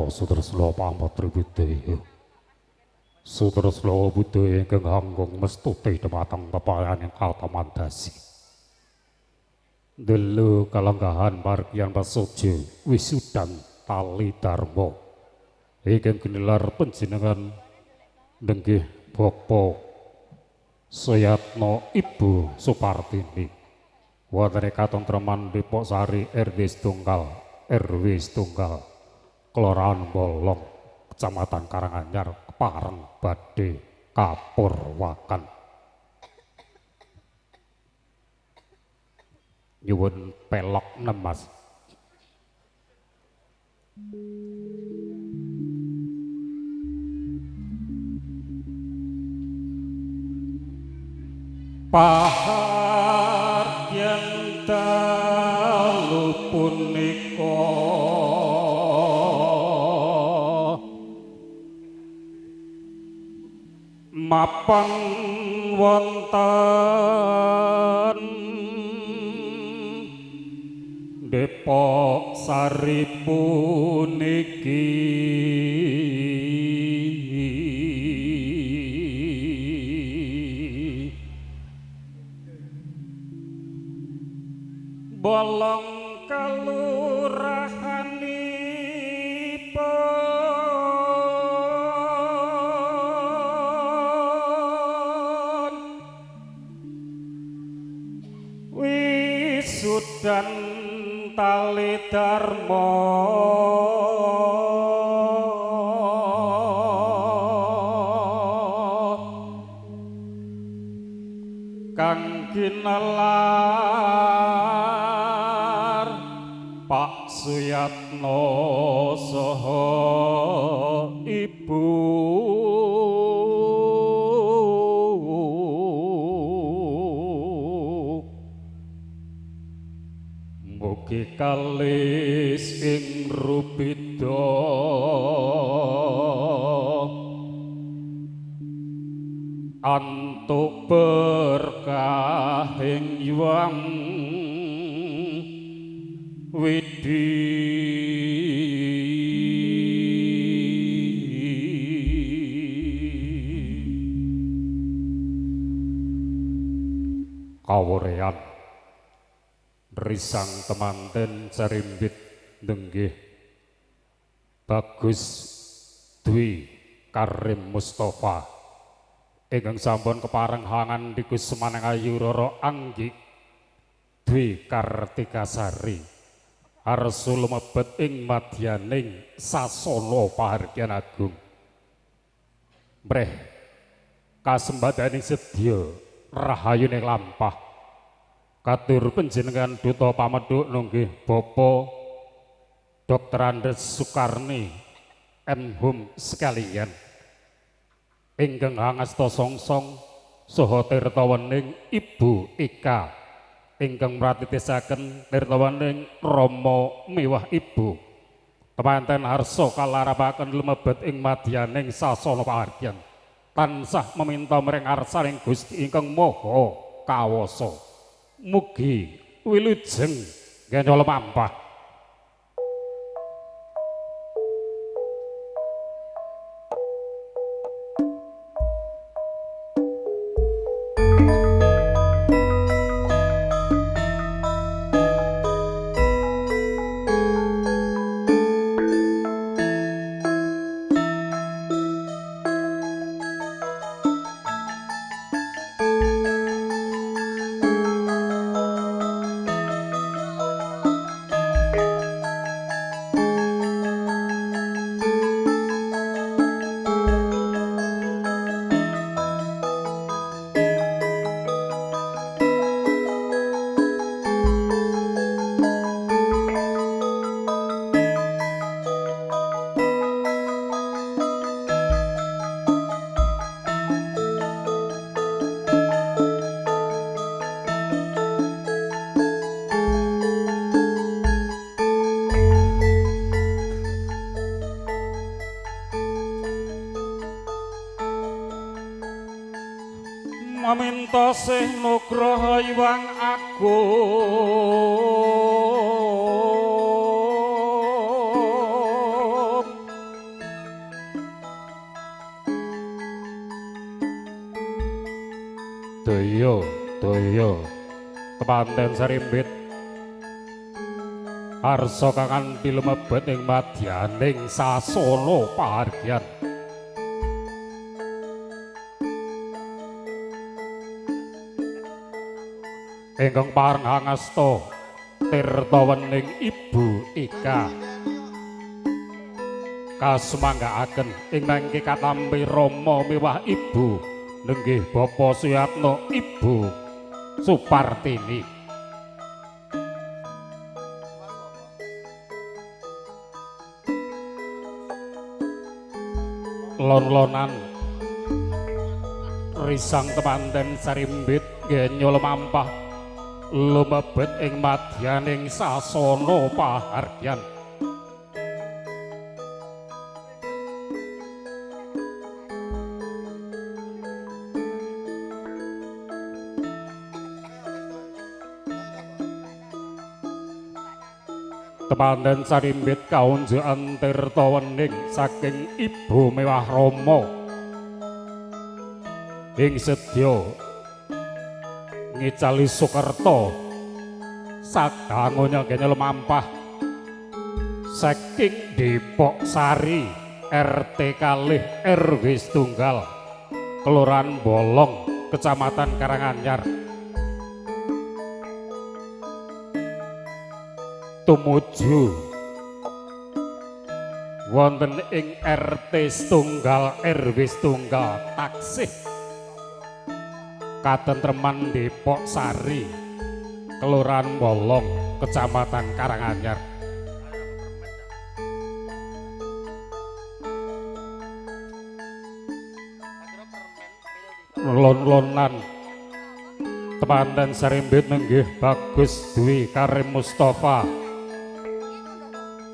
Sutresna pamatri budaya. Sutresna budaya ingkang anggung mestuti dhumateng pepayaning katamandasi. Delu kalenggahan margian prasaja wisudan tali dharma ingkang ginelar panjenengan nenggih Bapa Soyatno Ibu Supartini wonten katentreman Depok Sari RW Setunggal RW Setunggal Kelurahan Bolong Kecamatan Karanganyar Kepareng badhe kapurwakan nyuwun pelok nemas. Pahar yen dalu punika mapan wonten Depok Sari puniki Bolong kalurahanipun wisudan tali dharma kang ginelar Pak Suyatno saha Ibu mugi kalis ing rupida antuk berkah ing yuang widi kawurean risang temanten carimbit nenggih Bagus Dwi Karim Mustafa ingkang sampun keparenghangan di Kusmaneng Ayu Roro Anggi Dwi Kartikasari arsa lumebet ing madyaning sasana pahargyan agung mreh kasembadaning sedya rahayuning lampah katur panjenengan duta pamedhuk nunggih Bapak Dr. Andes Sukarni Hum sekalian ingkang angasta songsong saha tirtawaning Ibu Ika ingkang mratitisaken tirtawaning Rama miwah Ibu temanten harsa kalarapaken lumebet ing madyaning sasana pahargyan tansah meminta mring arsaning Gusti ingkang Maha Kawasa mugi wilujeng nggena lampah. Maminta sih nugraha iwang agung doyo doyo temanten sarimbit arsa kanthi lumebet ing madyaning sasana pahargyan ingkang pareng hangasta tirtawening Ibu Ika kasumanggaaken ing mangke katampi Rama miwah Ibu nenggih Bapa Suyatno Ibu Supartini lon-lonan risang temanten sarimbit genyol mampah lumebet ing madyaning sasana pahargyan temanten sarimbit kaunjukan tirtawening saking Ibu Mewah Rama ing sedya ngicali Sukerta sadangunya kene lumampah saking Depok Sari RT kalih RW setunggal Kelurahan Bolong Kecamatan Karanganyar tumuju wonten ing RT setunggal RW setunggal taksih katentreman Depok Sari Kelurahan Bolong Kecamatan Karanganyar lon-lonan temanten sarimbit nenggih Bagus Dwi Karim Mustafa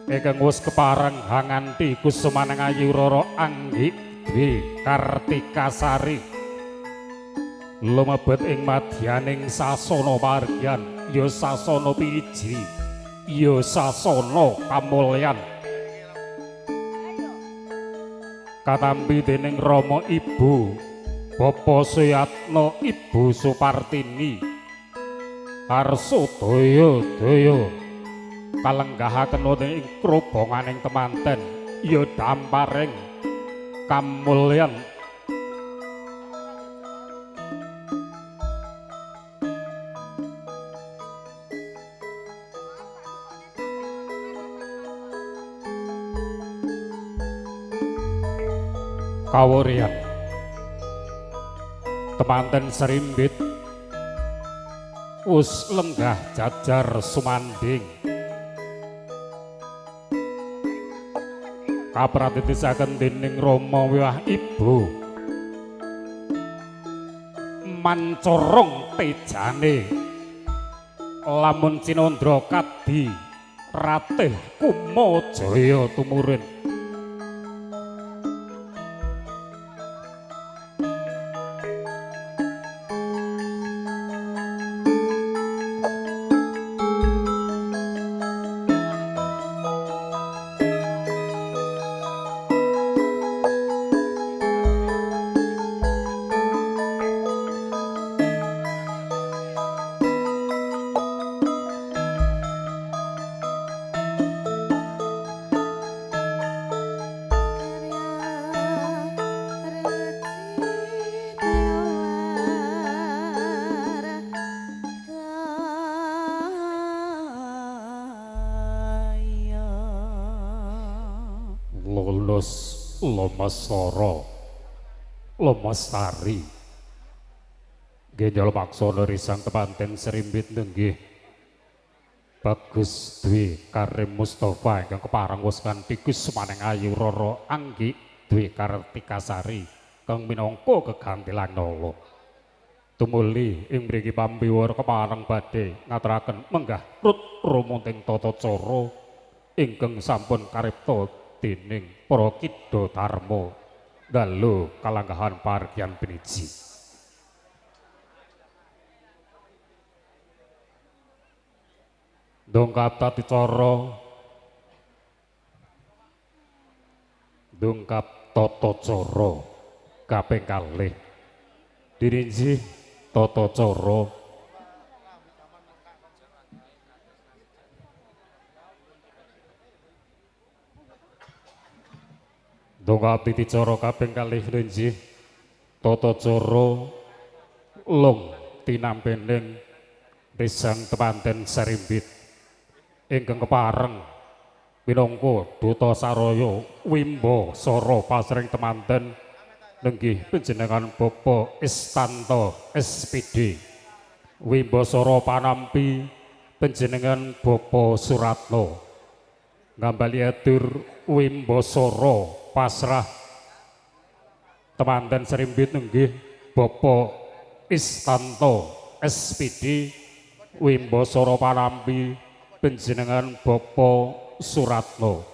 ingkang wis kepareng hanganti kusumaneng ayu Roro Anggi Dwi Kartika Sari lumebet ing madyaning sasana pahargyan ya sasana piji ya sasana kamulyan katampi dening Rama Ibu Bapa Suyatno Ibu Supartini arsa daya-daya kalenggahaken wonten ing krobonganing temanten ya damparing kamulyan kawurian temanten sarimbit us lenggah jajar sumanding kapratitisaken dening Rama miwah Ibu mancorong tejane lamun Cinandra Kadi Ratih Kumajaya tumurin Lomasara Lomasari genjol maksana risang temanten sarimbit nenggih Bagus Dwi Karim Mustafa ingkang kepareng wus kanthi kusumaneng ayu Roro Anggi Dwi Kartika Sari kang minangka kegantilan nala tumuli ing mriki pambiwara kepareng badhe ngaturaken menggah rut rumunting tata cara ingkang sampun karipta dening para kidha dharma dalu kalanggahan pahargyan piniji dongkap taticara dongkap tata cara kaping kalih dirinci tata cara donga abdi dicara kaping kalih renjih tata cara lung tinampening Risang temanten Sarimbit ingkang kepareng minangka duta saraya Wimba Sara pasring temanten nenggih panjenengan Bapak Istanto SPD Wimba Sara panampi panjenengan Bapak Suratno ngambali atur Wimba Sara pasrah temanten Sarimbit nenggih Bapak Istanto SPD Wimba Sara panampi panjenengan Bapak Suratno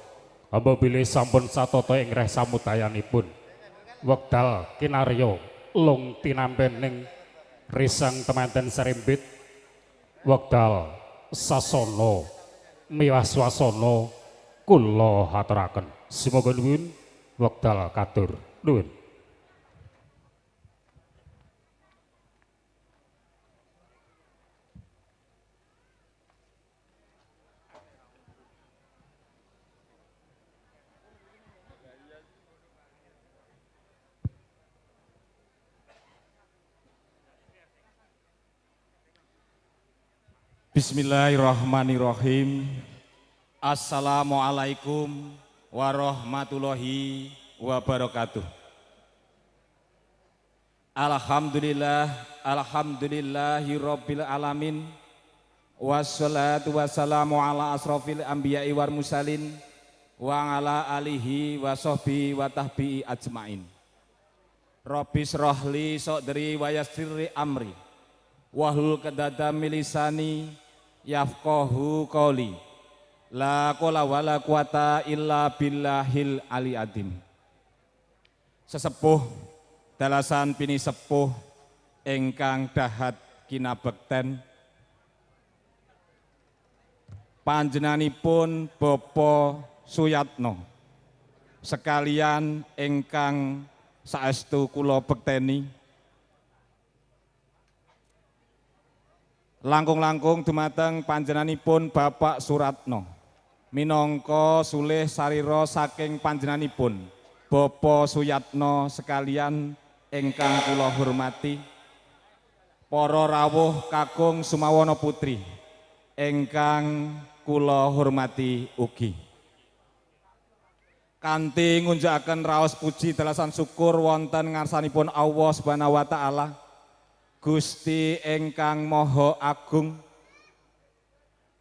apabila sampun satata ing reh samudayanipun wekdal kinarya lung tinampening risang temanten Sarimbit wekdal sasana miwah swasana kula haturaken semoga nuwun wekdal katur nuwun. Bismillahirrahmanirrahim. Assalamualaikum warahmatullahi wabarakatuh. Alhamdulillahirabbil alamin. Wassalatu wassalamu ala asrofil anbiya'i wal mursalin wa ala alihi wa sahbihi wa tahbi'i ajmain. Rabbi shrahli sadri wa yassirli amri wahlul kadadam milisani yafqahu qawli la qala wala quwata illa billahil ali adim. Sesepuh dalasan pini sepuh ingkang dahat kinabekten panjenenganipun Bapak Suyatno sekalian ingkang saestu kula bekteni langkung-langkung dumateng panjenenganipun Bapak Suratno minangka sulih sarira saking panjenenganipun Bapak Suyatno sekalian ingkang kula hormati para rawuh kakung Sumawana Putri ingkang kula hormati ugi kanthi ngunjakaken raos puji dalasan syukur wonten ngarsanipun Allah Subhanahu wa taala Gusti ingkang Maha Agung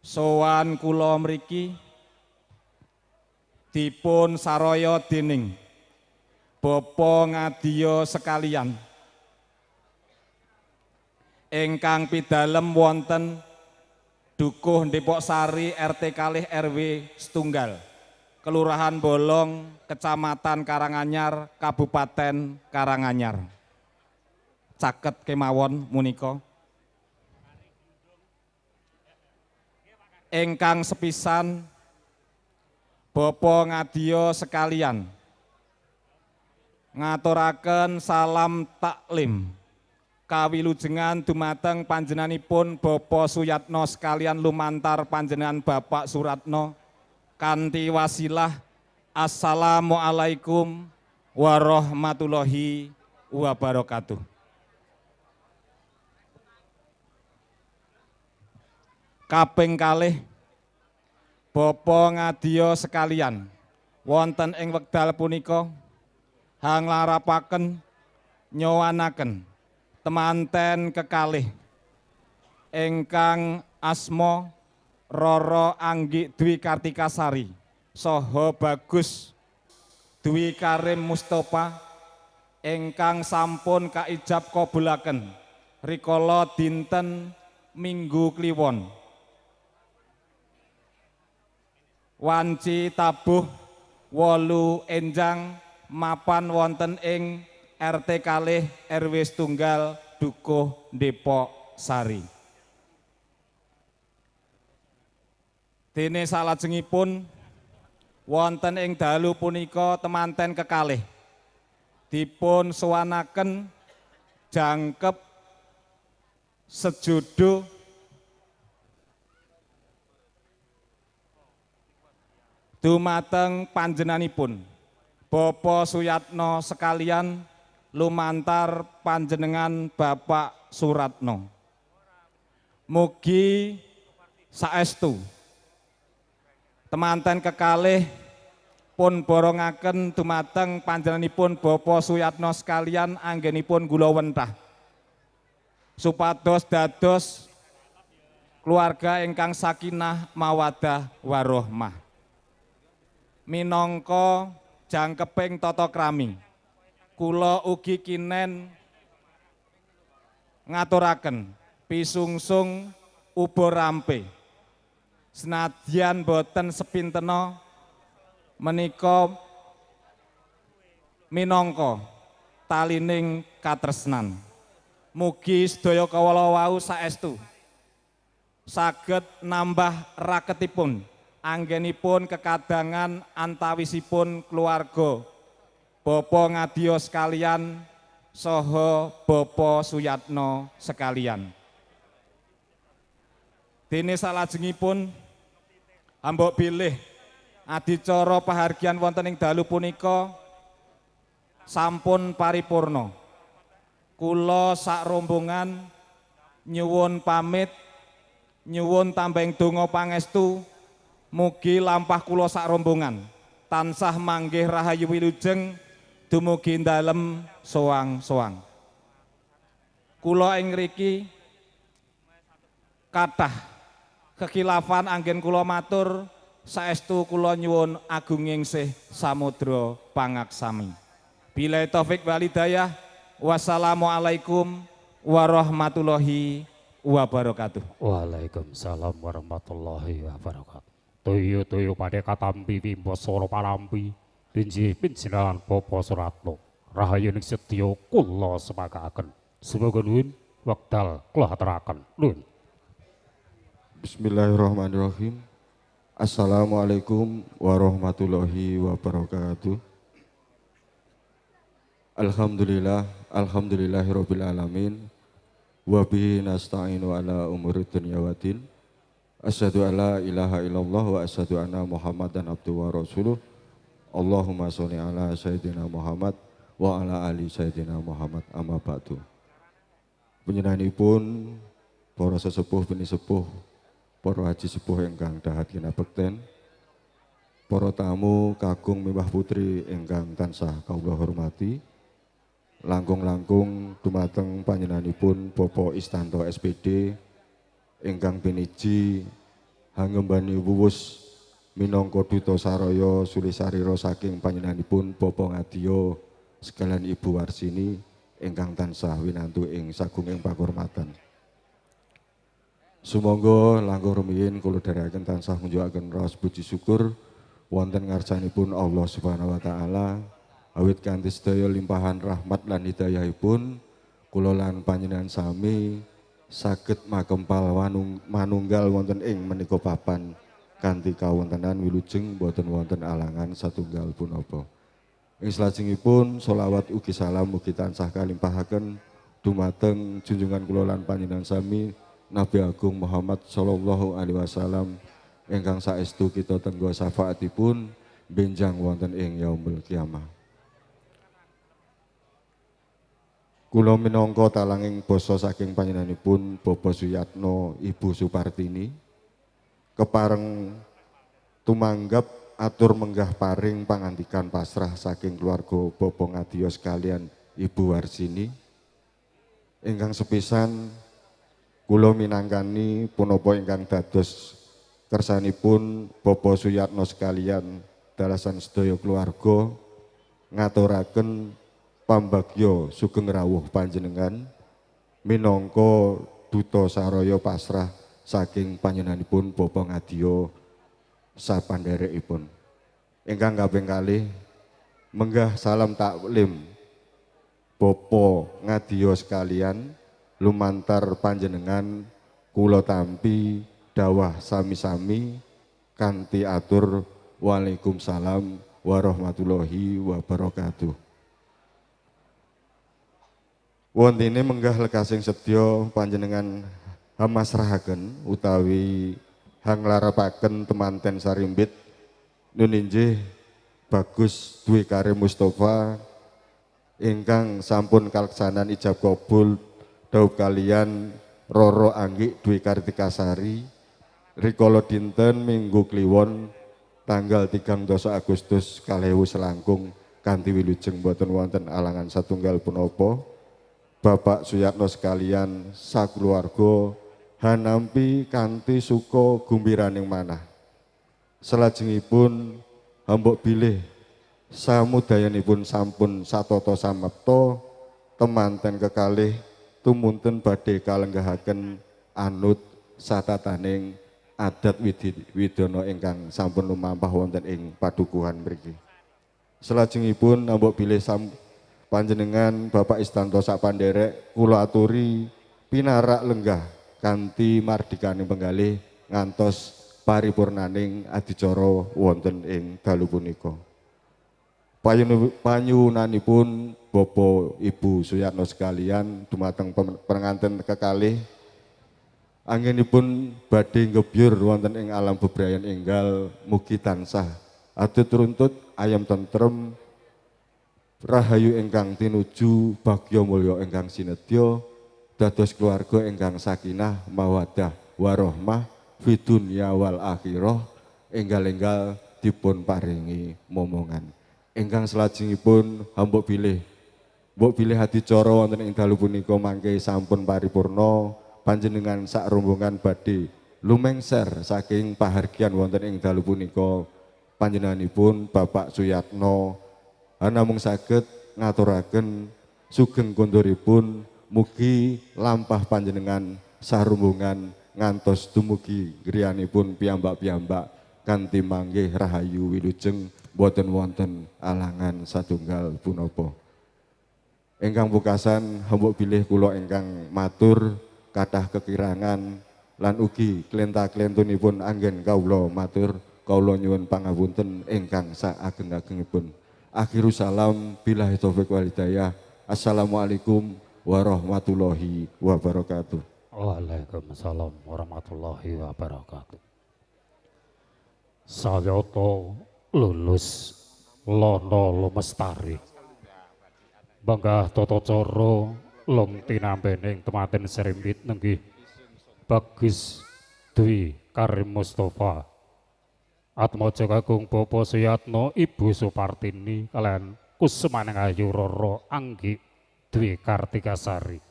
sowan kula mriki dipun saraya dening Bapa ngadya sekalian ingkang pidalem wonten Dukuh Depok Sari RT kalih RW setunggal Kelurahan Bolong Kecamatan Karanganyar Kabupaten Karanganyar caket kemawon munika ingkang sepisan Bapa ngadya sekalian ngaturaken salam taklim kawilujengan dumateng panjenenganipun Bapa Suyatno sekalian lumantar panjenengan Bapak Suratno kanthi wasilah Assalamualaikum warahmatullahi wabarakatuh. Kaping kalih Bapa ngadya sekalian wonten ing wekdal punika hanglarapaken nyowanaken temanten kekalih ingkang asma Roro Anggi Dwi Kartikasari saha Bagus Dwi Karim Mustofa ingkang sampun kaijab kabulaken rikala dinten Minggu Kliwon wanci tabuh 8 enjang mapan wonten ing RT kalih RW setunggal Dukuh Depok Sari. Dene salajengipun wonten ing dalu punika temanten kekalih dipun suwanaken jangkep sejodo dumateng panjenenganipun Bapa Suyatno sekalian lumantar panjenengan Bapak Suratno. Mugi saestu temanten kekalih pun borongaken dumateng panjenenganipun Bapa Suyatno sekalian anggenipun kula wentah supados dados keluarga ingkang sakinah mawaddah warahmah. Minangka jangkeping tata krami kula ugi kinen ngaturaken pisungsung ubo rampe senadyan boten sepintena menika minangka talining katresnan. Mugi sedaya kawula wau saestu saged nambah raketipun anggenipun kekadangan antawisipun keluarga Bapa Ngadya sekalian saha Bapa Suyatno sekalian. Dene salajengipun ambok bilih adicara pahargyan wonten ing dalu punika sampun paripurna. Kula sak rombongan nyuwun pamit, nyuwun tambeng donga pangestu mugi lampah kula sak rombongan tansah manggih rahayu wilujeng dumugi dalem soang-soang. Kula ing mriki kathah kekhilafan anggen kula matur saestu kula nyuwun agunging sih samudra pangaksami. Billahi taufik wal hidayah. Wassalamualaikum warahmatullahi wabarakatuh. Waalaikumsalam warahmatullahi wabarakatuh. Toyo pada katampi bimbo soro palampi dinji pinsinan Bapa Suratno rahayu ning setya kula semagaken semoga nuwun wekdal kula aturaken nuwun. Bismillahirrahmanirrahim. Assalamualaikum warahmatullahi wabarakatuh. Alhamdulillahirabbil alamin wa bihi nasta'inu ala umuri dunya waddin. Asyhadu an la ilaha illallah wa asyhadu anna Muhammadan abduhu wa rasuluh. Allahumma sholli ala sayyidina Muhammad wa ala ali sayyidina Muhammad amma ba'du. Panjenenganipun para sesepuh bini sepuh, para haji sepuh ingkang dahat kinabekten, para tamu kakung mimbah putri ingkang tansah kawula hormati, langkung-langkung dumateng panjenenganipun Bapak Istanto SPD ingkang piniji hangembani wuwus minangka duta saraya sulisarira saking panjenenganipun Bapak Ngadya sekalian Ibu Warsini ingkang tansah winantu ing sagunging pakurmatan. Sumangga langkung rumiyin kula dherekaken tansah ngunjukaken raos puji syukur wonten ngarsanipun Allah Subhanahu wa taala. Awit kanthi sedaya limpahan rahmat lan hidayahipun kula lan panjenengan sami saged makempal manunggal wonten ing menika papan kanthi kawontenan wilujeng boten wonten alangan satunggal punapa. Ing salajengipun selawat ugi salam mugi tansah kalimpahaken dumateng junjungan kula lan panjenengan sami Nabi Agung Muhammad sallallahu alaihi wasallam ingkang saestu kita tenggo syafaatipun benjang wonten ing yaumul kiamah. Kula minangka talanging basa saking panjenenganipun Bapak Suyatno Ibu Supartini kepareng tumanggap atur menggah paring pangandikan pasrah saking keluarga Bapak Ngadya sekalian Ibu Warsini ingkang sepisan kula minangkani punapa ingkang dados kersanipun Bapak Suyatno sekalian dalasan sedaya keluarga ngaturaken pambagya sugeng rawuh panjenengan minangka duta saraya pasrah saking panjenenganipun Bapak Ngadya sapanderekipun. Ingkang kaping kalih menggah salam taklim Bapak Ngadya sekalian lumantar panjenengan kula tampi dawah sami-sami kanthi atur Waalaikumsalam warahmatullahi wabarakatuh. Wontene menggah lekasing sedya panjenengan hamasrahaken utawi hanglarapaken temanten sarimbit nuninjih Bagus Dwi Karim Mustafa ingkang sampun kaleksanan ijab kabul daup kalian Roro Anggi Dwi Kartikasari rikala dinten Minggu Kliwon tanggal 13 Agustus 2019 kanthi wilujeng boten wonten alangan satunggal punapa. Bapak Suyatno sekalian sakulawarga hanampi kanthi suka gumbiraning manah. Salajengipun hambuk bilih samudayanipun sampun satata samapta temanten kekalih tumunten badhe kalenggahaken anut satataning adat widana ingkang sampun lumampah wonten ing padukuhan mriki. Salajengipun hambuk bilih panjenengan Bapak Istanto sapanderek kula aturi pinarak lenggah kanthi mardikaning penggalih ngantos paripurnaning adicara wonten ing dalu punika. Panyuwunanipun Bapak Ibu Suyatno sekalian dumateng penganten kekalih anggenipun badhe ngebyur wonten ing alam bebrayan enggal mugi tansah atut runtut ayam tentrem rahayu ingkang tinuju bagya mulya ingkang sinedya dados keluarga ingkang sakinah mawaddah warahmah fidunya wal akhirah enggal-enggal dipun paringi momongan. Ingkang salajengipun mbok bilih adicara wonten ing dalu punika mangke sampun paripurna panjenengan sak rombongan badhe lumengser saking pahargyan wonten ing dalu punika panjenenganipun Bapak Suyatno namung saged ngaturaken sugeng konduripun mugi lampah panjenengan sarumbungan ngantos dumugi griyanipun piyambak-piyambak kanthi manggih rahayu wilujeng boten wonten alangan satunggal punapa. Ingkang pungkasan hambuk bilih kula ingkang matur kathah kekirangan lan ugi klenta-klentunipun anggen kawula matur kawula nyuwun pangapunten ingkang saageng-agengipun. Akhirus salam billahi taufik wal hidayah. Assalamualaikum warahmatullahi wabarakatuh. Waalaikumsalam warahmatullahi wabarakatuh. Sayata lulus lono lumestari banggah tata cara lung tinambening temanten serimbit nenggih Bagus Dwi Karim Mustafa Atmaja Kakung Bapak Suyatno Ibu Supartini kalian Kusmaning Ayu Roro Anggi Dwi Kartikasari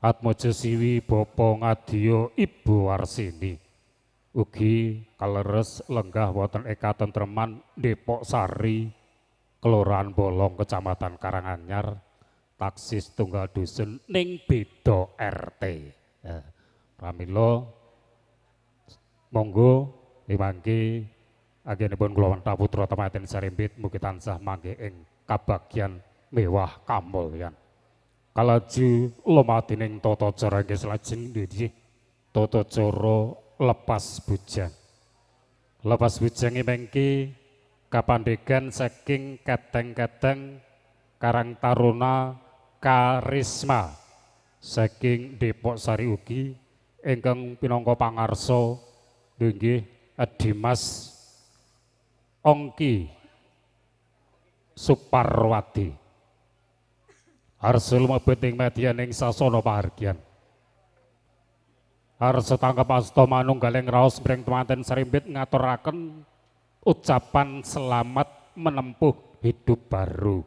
Atmaja Siwi Bapak Ngadiyo Ibu Warsini ugi kaleres lenggah wonten eka tentreman Depok Sari Kelurahan Bolong Kecamatan Karanganyar taksis tunggal dusun ning beda RT. Pramila monggo dimangke anggenipun kula putra temanten sarimbit mugi tansah mangke ing kabagyan mewah kamulyan. Kalaju lumadining tata cara inggih salajeng nggih tata cara lepas bujang. Lepas bujang mengki kapandegan saking kadang-kadang Karang Taruna Karisma saking Depok Sari ugi ingkang pinangka pangarsa nggih Dimas Ongki Suparwati. Arsul mebet ing medyaning sasana pahargyan. Arsa tanggap asta manunggaling raos mring temanten sarimbit ngaturaken ucapan selamat menempuh hidup baru.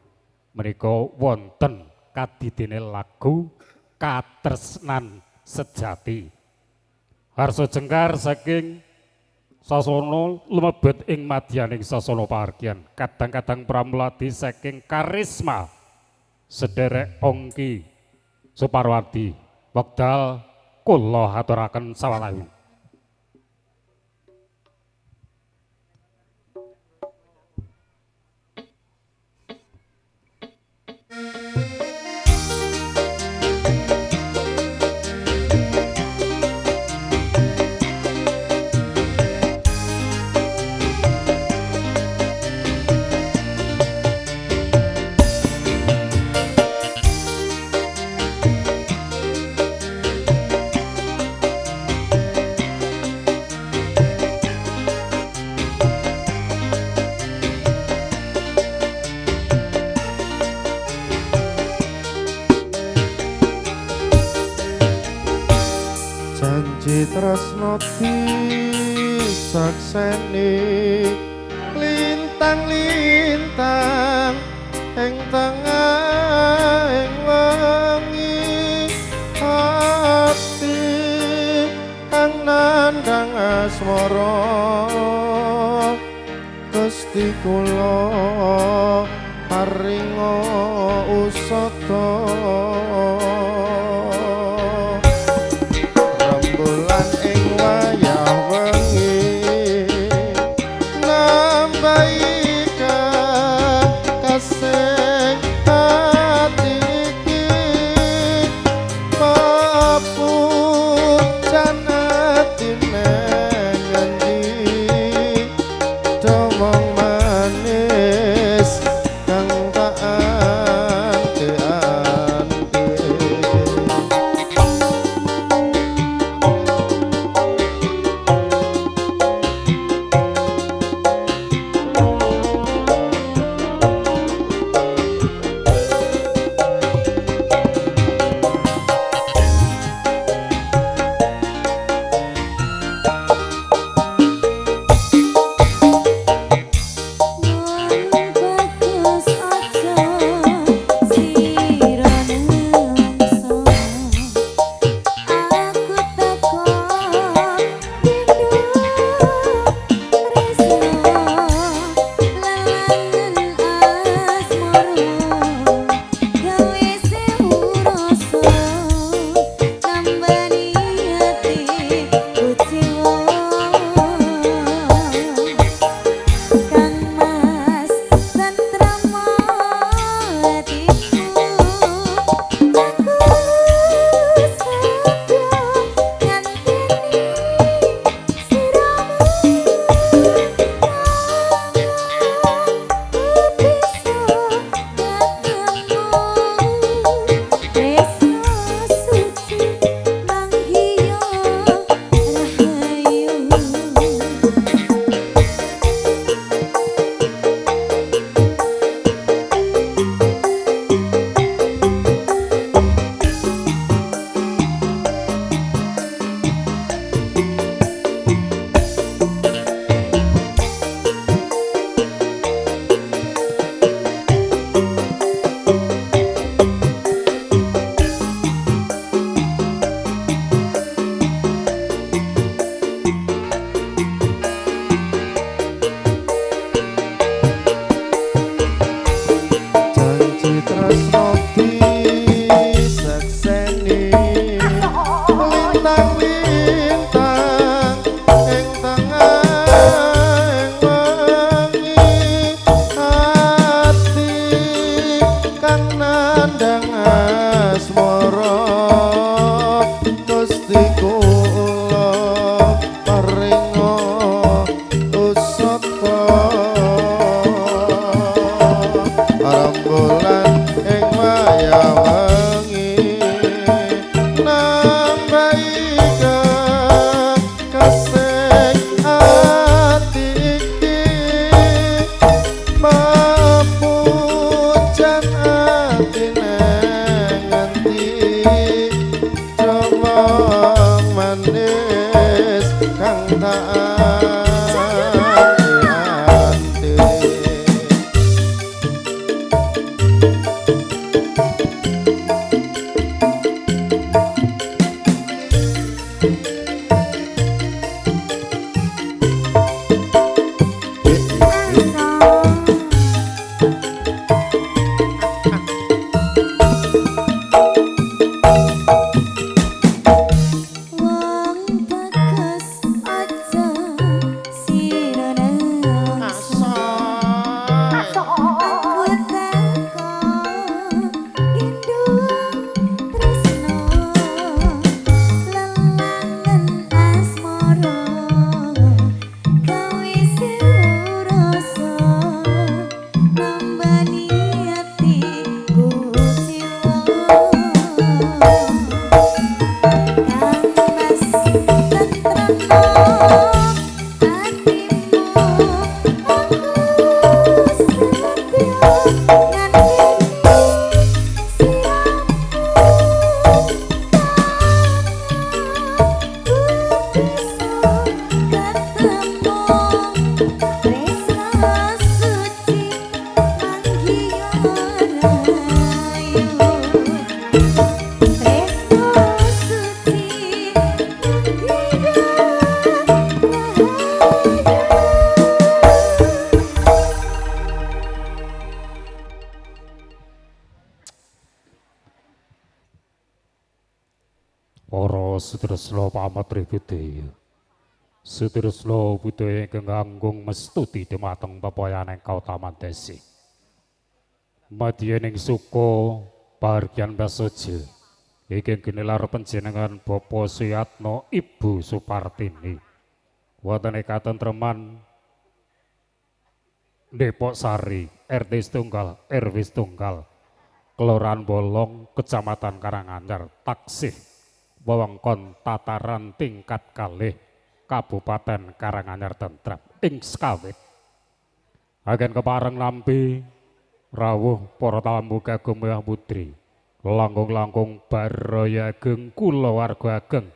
Menika wonten kadidene lagu katresnan sejati. Harsa jengkar saking sasana lumebet ing madyaning sasana pahargyan. Kadang-kadang pramuladi saking Karisma sederek Ongki Suparwati wekdal kula aturaken sawalahi. Tresno disakseni lintang-lintang ing tengah ing wengi ati kang nandhang asmara Gusti kula paringa usada rembulan ing wayah wengi nambahi kasih ati iki papujan atine ngendi domong manis kang tak ante-ante Para Sutresna pamatri budaya. Sutresna budaya ingkang nganggung mestuti dumateng pepoyaning kautaman desi. Madyaning suka pahargyan Basoja ingkang ginelar panjenengan Bapak Suyatno Ibu Supartini. Wonten ing katentreman Depok Sari, RT setunggal, RW setunggal, Kelurahan Bolong, Kecamatan Karanganyar, taksih wewengkon tataran tingkat kalih Kabupaten Karanganyar tentrep ing sekawit. Agen kepareng nampi rawuh para tamu kagem Mbah Putri. Langkung-langkung baraya ageng kula warga ageng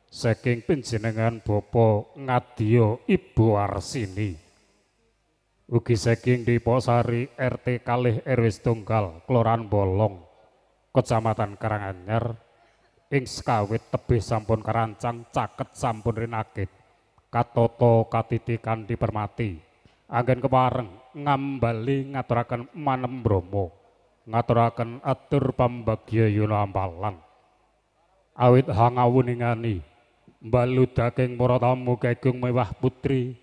saking panjenengan Bapak Ngadya Ibu Arsini. Ugi saking Depok Sari RT kalih RW setunggal, Kelurahan Bolong, Kecamatan Karanganyar ing sekawit tebih sampun karancang caket sampun rinakit katoto katitikan dipermati anggen kepareng ngambali ngaturaken manem bromo ngaturaken atur pambagya yuna ampalan awit hangawuningani mbaludaking para tamu kagem Mbah Putri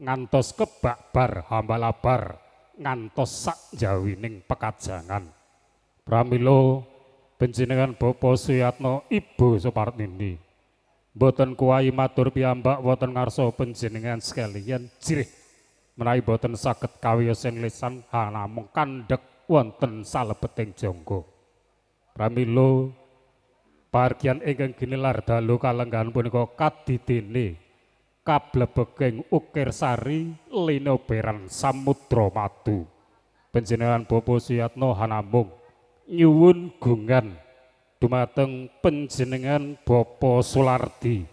ngantos kebakbar hambalabar ngantos sak jawining pekajangan pramila panjenengan Bapak Suyatno Ibu Supartini boten kuwayi matur piyambak wonten ngarsa panjenengan sekalian jirih menawi boten saged kawiyosan lisan namung kandhek wonten salebeting jangga pramila pahargyan ingkang ginelar dalu kalenggahan punika kadidene kablebeging Ukir Sari linoberan Samudra Madu panjenengan Bapak Suyatno hanamung nyuwun gungan dumateng panjenengan Bapak Sulardi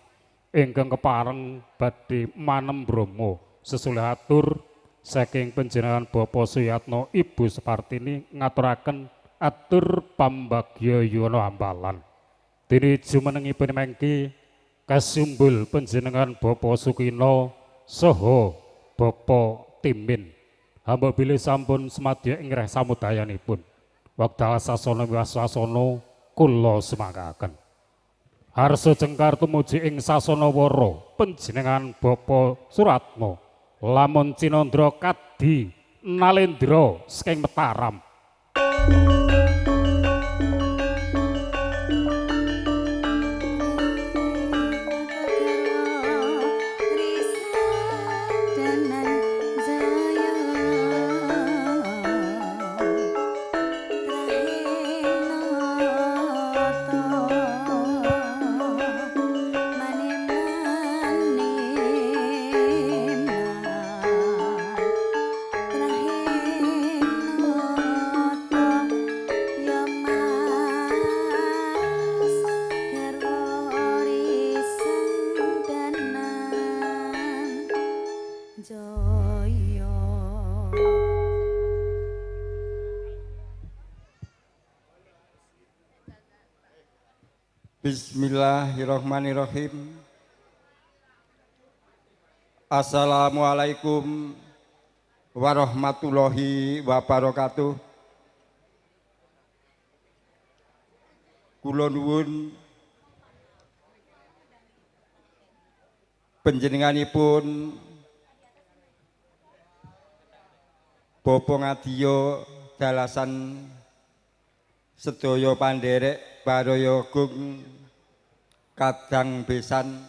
ingkang kepareng badhe manem bromo sesulih atur saking panjenengan Bapak Suyatno Ibu Supartini ngaturaken atur pambagya yuna ambalan dene jumenengipun mengki kasumbul panjenengan Bapak Sukino saha Bapak Timin hamba bilih sampun semadya ing reh samudayanipun wekdal sasana wasasana kula semangkaken harsa cengkar tumuju ing sasana wara panjenengan Bapak Suratmo lamun Cinandra Kadi Nalendra saking Mataram. Bismillahirrahmanirrahim. Assalamualaikum warahmatullahi wabarakatuh. Kula nuwun panjenenganipun Bapak Ngadya dalasan sedaya pandherek baraya agung kadang besan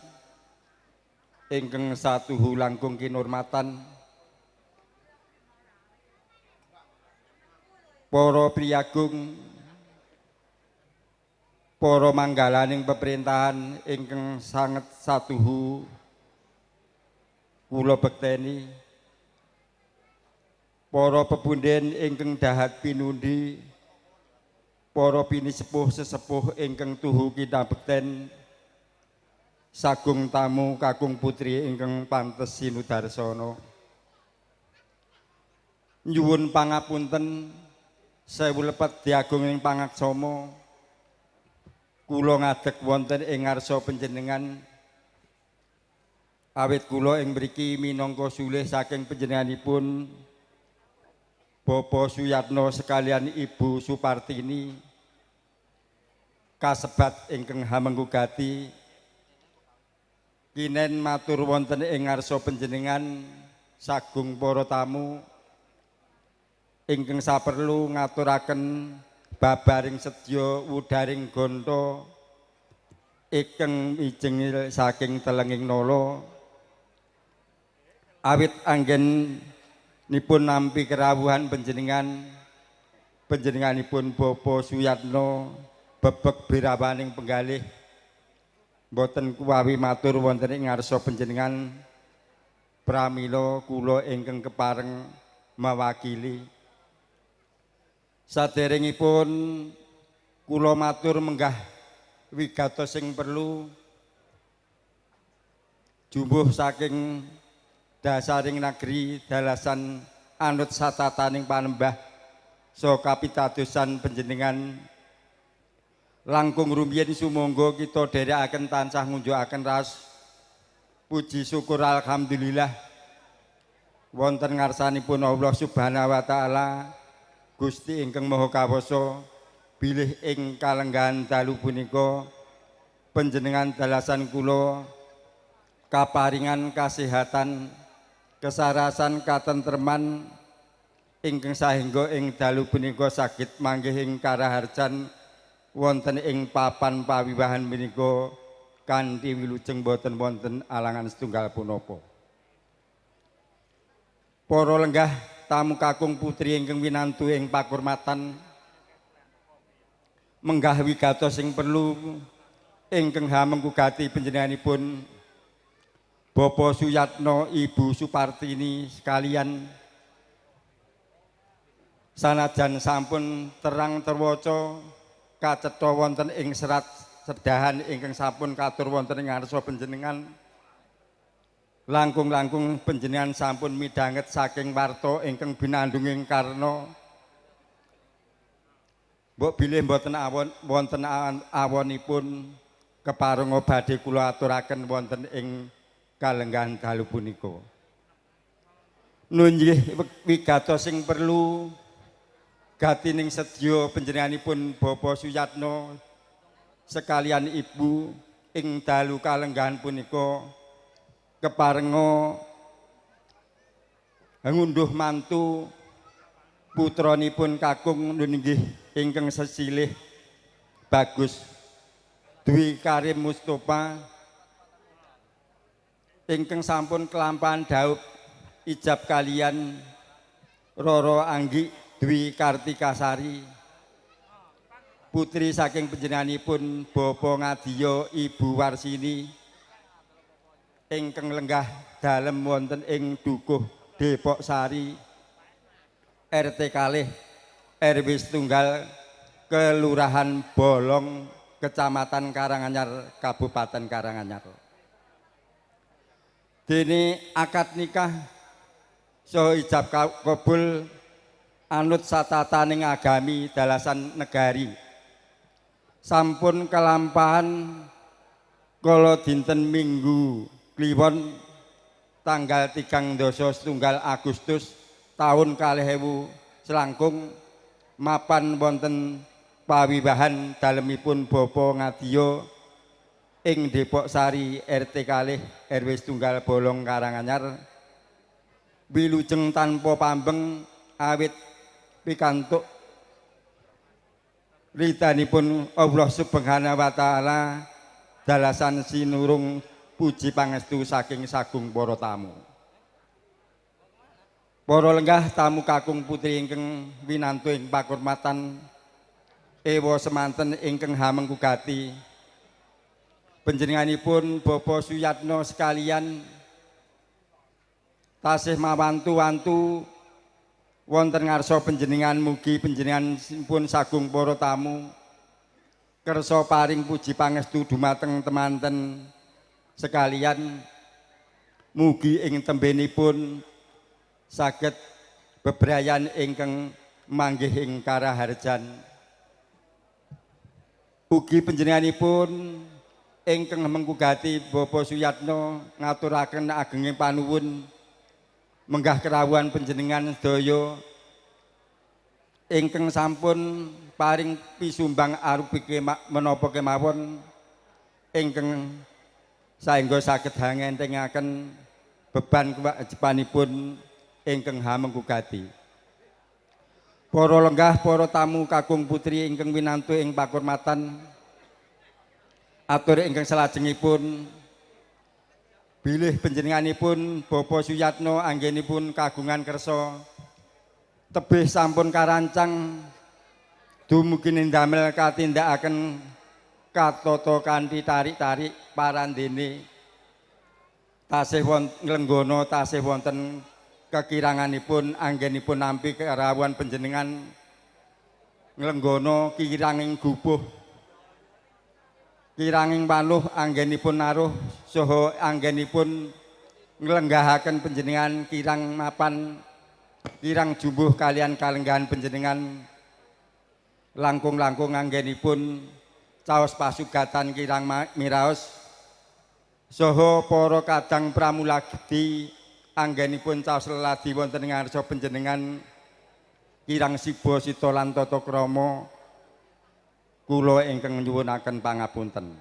ingkang satuhu langkung kinurmatan para priyagung para manggalaning pemerintahan ingkang sanget satuhu kula bekteni para pepunden ingkang dahat pinundi para pinisepuh sesepuh ingkang tuhu kinabekten sagung tamu kakung putri ingkang pantes sinudarsana nyuwun pangapunten sewu lepet diagung ing pangaksama kula ngadeg wonten ing ngarsa panjenengan awit kula ing mriki minangka sulih saking panjenenganipun Bapak Suyatno sekalian Ibu Supartini kasebat ingkang hamenggugati kinen matur wonten ing ngarsa panjenengan sagung para tamu ingkang saperlu ngaturaken babaring sedya wudaring gonto ingkang mijengil saking telenging nala awit anggen nipun nampi kerawuhan panjenenganipun Bapa Suyatno bebek birawaning penggalih boten kuwawi matur wonten ing ngarsa panjenengan pramila kula ingkang kepareng mawakili saderengipun kula matur menggah wigatos sing perlu jumbuh saking dasaring negeri dalasan anut satataning panembah so kapitadosan panjenengan langkung rumiyin sumangga kita dherekaken tansah ngunjukaken raos puji syukur alhamdulillah wonten ngarsanipun Allah Subhanahu wa taala Gusti ingkang Maha Kawasa bilih ing kalenggahan dalu punika panjenengan dalasan kula kaparingan kasehatan kesarasan katentreman ingkang sahingga ing dalu punika saged manggih ing karaharjan wonten ing papan pawiwahan menika kanthi wilujeng boten wonten alangan setunggal punapa. Para lenggah tamu kakung putri ingkang winantu ing pakurmatan menggah wigatos sing perlu ingkang hamenggugati panjenenganipun Bapak Suyatno, Ibu Supartini sekalian sanajan sampun terang terwaca kacetha wonten ing serat sedahan ingkang sampun katur wonten ing ngarsa panjenengan langkung-langkung panjenengan sampun midhanget saking warta ingkang binandunging karna mbok bilih mboten wonten awonipun keparenga badhe kula aturaken wonten ing kalenggahan dalu punika. Nunggih wigatos sing perlu gatining sedya panjenenganipun Bapak Suyatno sekalian Ibu ing dalu kalenggahan punika keparenga ngunduh mantu putranipun kakung nunggih ingkang sesilih Bagus Dwi Karim Mustofa ingkang sampun kelampahan daup ijab kalian Roro Anggi Dwi Kartikasari putri saking panjenenganipun Bapa Ngadiya Ibu Warsini ingkang lenggah dalem wonten ing Dukuh Depok Sari RT kalih RW setunggal Kelurahan Bolong Kecamatan Karanganyar Kabupaten Karanganyar. Dene akad nikah saha ijab kabul anut satataning agami dalasan negari sampun kelampahan kala dinten Minggu Kliwon tanggal 3 setunggal Agustus tahun 2000 selangkung mapan wonten pawiwahan dalemipun Bapa Ngadiya ing Depok Sari RT kalih RW setunggal Bolong Karanganyar wilujeng tanpa pambeng awit pikantuk ridhanipun Allah Subhanahu wa taala dalasan sinurung puji pangestu saking sagung para tamu. Para lenggah tamu kakung putri ingkang winantu ing pakurmatan ewa semanten ingkang hamenggugati panjenenganipun Bapak Suyatno sekalian tasih mawantu-wantu wonten ngarsa panjenengan mugi panjenengan pun sagung para tamu kersa paring puji pangestu dumateng temanten sekalian mugi ing tembenipun saged bebrayan ingkang manggih ing karaharjan ugi panjenenganipun ingkang menggugati Bapak Suyatno ngaturaken agenging panuwun menggah kerawuhan panjenengan sedaya ingkang sampun paring pisumbang arupi menapa kemawon ingkang saengga saged ngentengaken beban kewajibanipun ingkang hamengkugati. Para lenggah, para tamu kakung putri ingkang winantu ing pakurmatan, atur ingkang salajengipun bilih panjenenganipun Bapak Suyatno anggenipun kagungan kersa tebih sampun karancang dumugi ndamel katindakaken katata kanthi tarik-tarik parandene tasih nglenggana tasih wonten kekiranganipun anggenipun nampi kerawuhan panjenengan nglenggana kiranging gubuh kiranging panuh anggenipun naruh saha anggenipun nglenggahaken panjenengan kirang mapan kirang jumbuh kalian kalenggahan panjenengan langkung-langkung anggenipun caos pasugatan kirang miraos saha para kadang pramulagedi anggenipun caos leladi wonten ing ngarsa panjenengan kirang siba sita lan tata krama kula ingkang nyuwunaken pangapunten.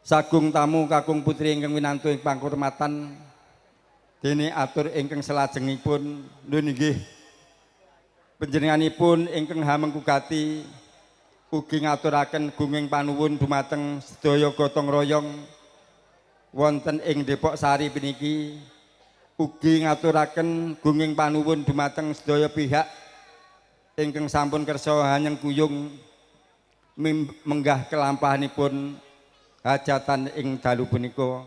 Sagung tamu kakung putri ingkang winantu ing pangkurmatan dene atur ingkang salajengipun nuwun inggih panjenenganipun ingkang hamengkugati ugi ngaturaken gunging panuwun dumateng sedaya gotong royong wonten ing Depok Sari piniki ugi ngaturaken gunging panuwun dumateng sedaya pihak ingkang sampun kersa hanyeng kuyung menggah kelampahanipun hajatan ing dalu punika.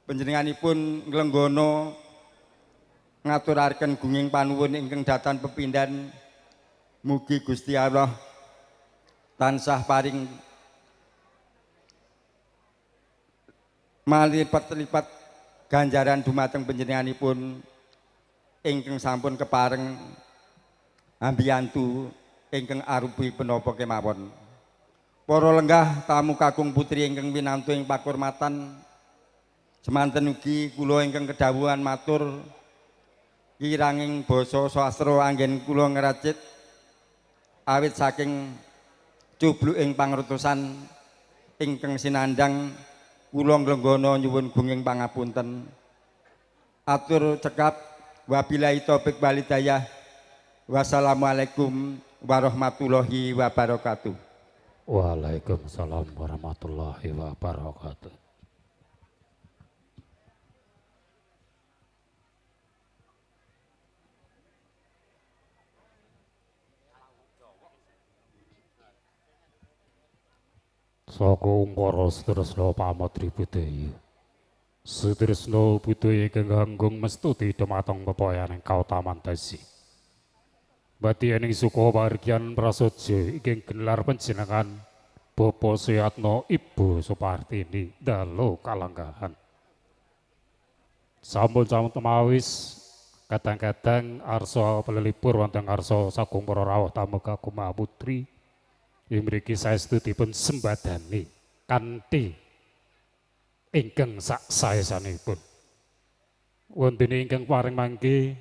Panjenenganipun nglenggana ngaturaken gunging panuwun ingkang datan pepindhan mugi Gusti Allah tansah paring malipat-lipat ganjaran dumateng panjenenganipun ingkang sampun kepareng ambiyantu ingkang arupi penapa kemawon. Para lenggah tamu kakung putri ingkang winantu ing pakurmatan semanten ugi kula ingkang kedhawuhan matur kiranging basa sastra anggen kula ngracit awit saking cubluking pangertosan ingkang sinandhang kula nglenggana nyuwun gunging pangapunten. Atur cekap wabillahi taufik wal hidayah. Wassalamualaikum warahmatullahi wabarakatuh. Waalaikumsalam warahmatullahi wabarakatuh. Saka umpara sedresna pamatri budaya. Sedresna budaya ingkang ganggung mestuti dumateng pepoyaning kautaman dasi. Bati ening suka pahargyan prasaja ingkang gelar panjenengan Bapak Suyatno Ibu Supartini dalu kalenggahan. Sampun temawis kadang-kadang arsa pelelipur wonten arsa sagung para rawuh tamu kakung putri ing mriki saestu dipun sembadani kanthi ingkang sak saesanipun. Wonten ingkang paring mangke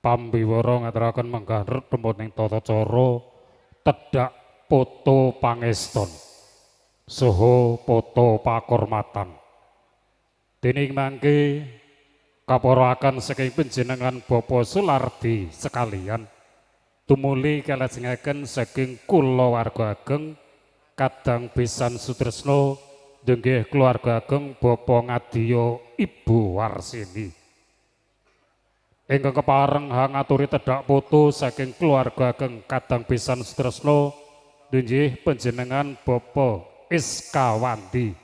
pambiwara ngaturaken menggah remuning tata cara tedhak poto pangeston saha poto pakurmatan. Dening mangke kaparakan saking panjenengan Bapak Sulardi sekalian tumuli kalajengaken saking kulawarga ageng kadang besan Sutresna nggih keluarga ageng Bapak Ngadiya Ibu Warsini. Ingkang kepareng ngaturi tedhak poto saking keluarga ageng kadang besan Sutresna nggih panjenengan Bapak Iskawandi.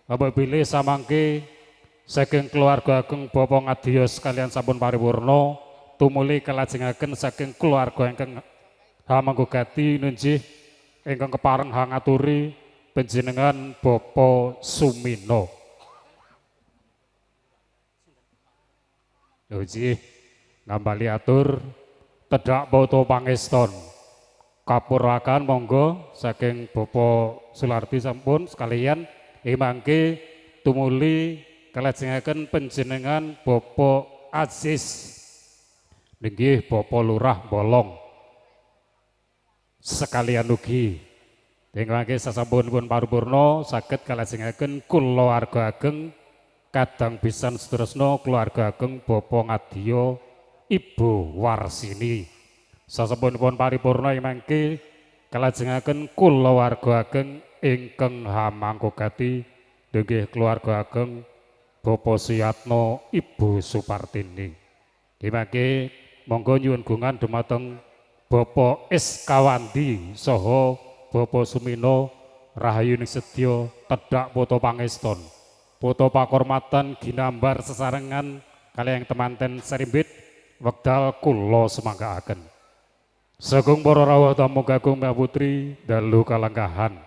Apabila samangke saking keluarga ageng Bapak Ngadiya sekalian sampun paripurna tumuli kalajengaken saking keluarga ingkang hamanggugati nunjih ingkang kepareng ngaturi panjenengan Bapak Sumino. Nggih ngambali atur tedhak poto pangeston kapurakan monggo saking Bapak Sulardi sampun sekalian mangke tumuli kalajengaken panjenengan Bapak Aziz Ninggih Bapak Lurah Bolong sekalian ugi ingkang sasampunipun paripurna saged kalajengaken kulawarga ageng kadang pisan sedherusna keluarga ageng Bapak Ngadya Ibu Warsini sasampunipun paripurna mangke kalajengaken kulawarga ageng ingkang hamangkogati inggih keluarga ageng Bapak Suyatno Ibu Supartini dimangke monggo nyuwun gungan dumateng Bapak Eskawandi saha Bapak Sumino Rahayuning Sedya Tedhak Poto Pangeston Poto Pakurmatan ginambar sesarengan kaliyan temanten serimbit wekdal kula semanggaaken sagung para rawuh tamu kakung Mbah Putri dalu kalenggahan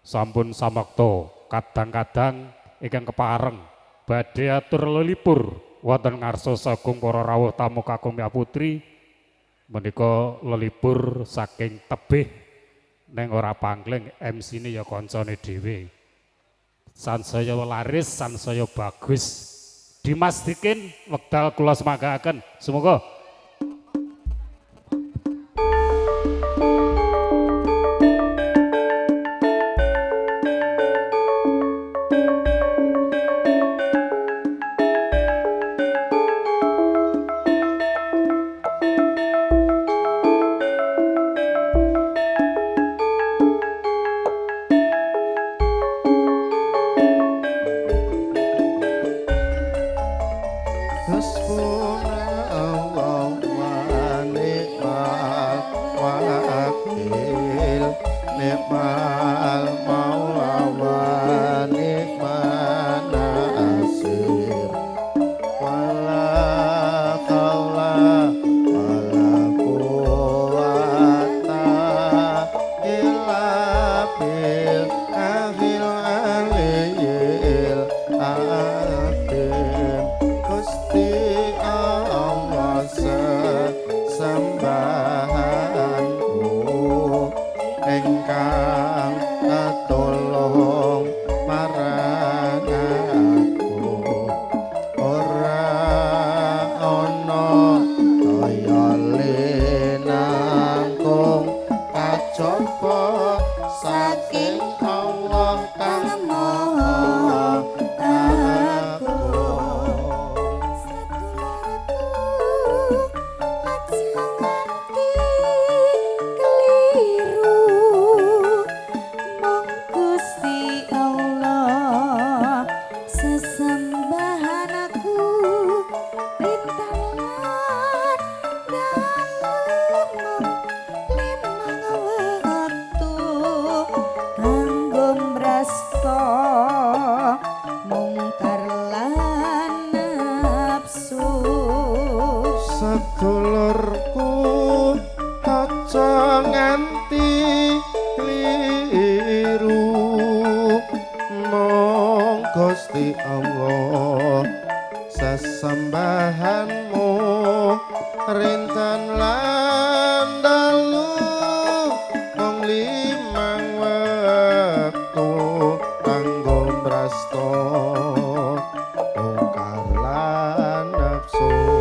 sampun samakta kadang-kadang ingkang kepareng badhe atur lelipur wonten ngarsa sagung para rawuh tamu kakung Mbah Putri menika lelipur saking tebih neng ora pangling MC-ne ya kancane dhewe sansaya laris sansaya bagus Dimas Dikin wekdal kula semanggaaken semoga Gusti Allah sesembahanmu rinten lan dalu wong limang wektu kanggo brasta ungkar lan nafsu.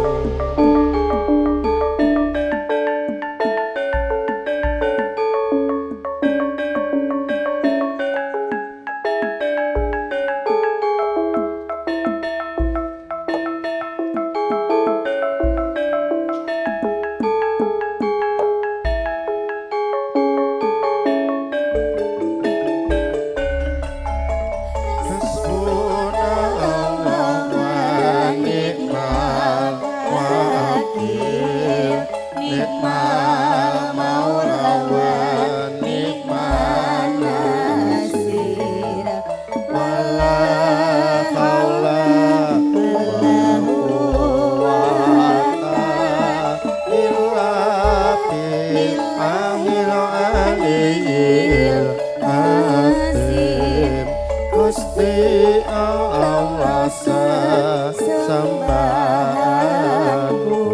Gusti Allah sesembahanku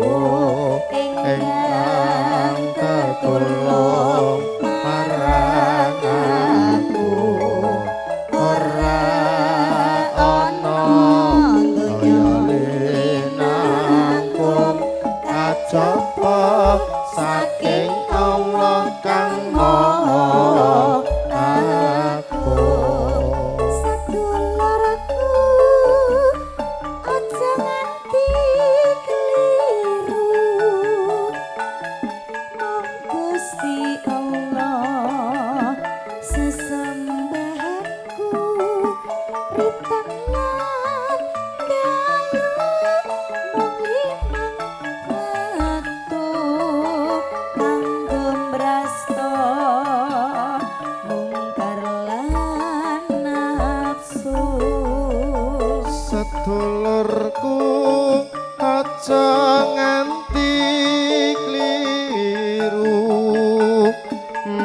ingkang tetulung marang aku ora ana daya linangkum kacau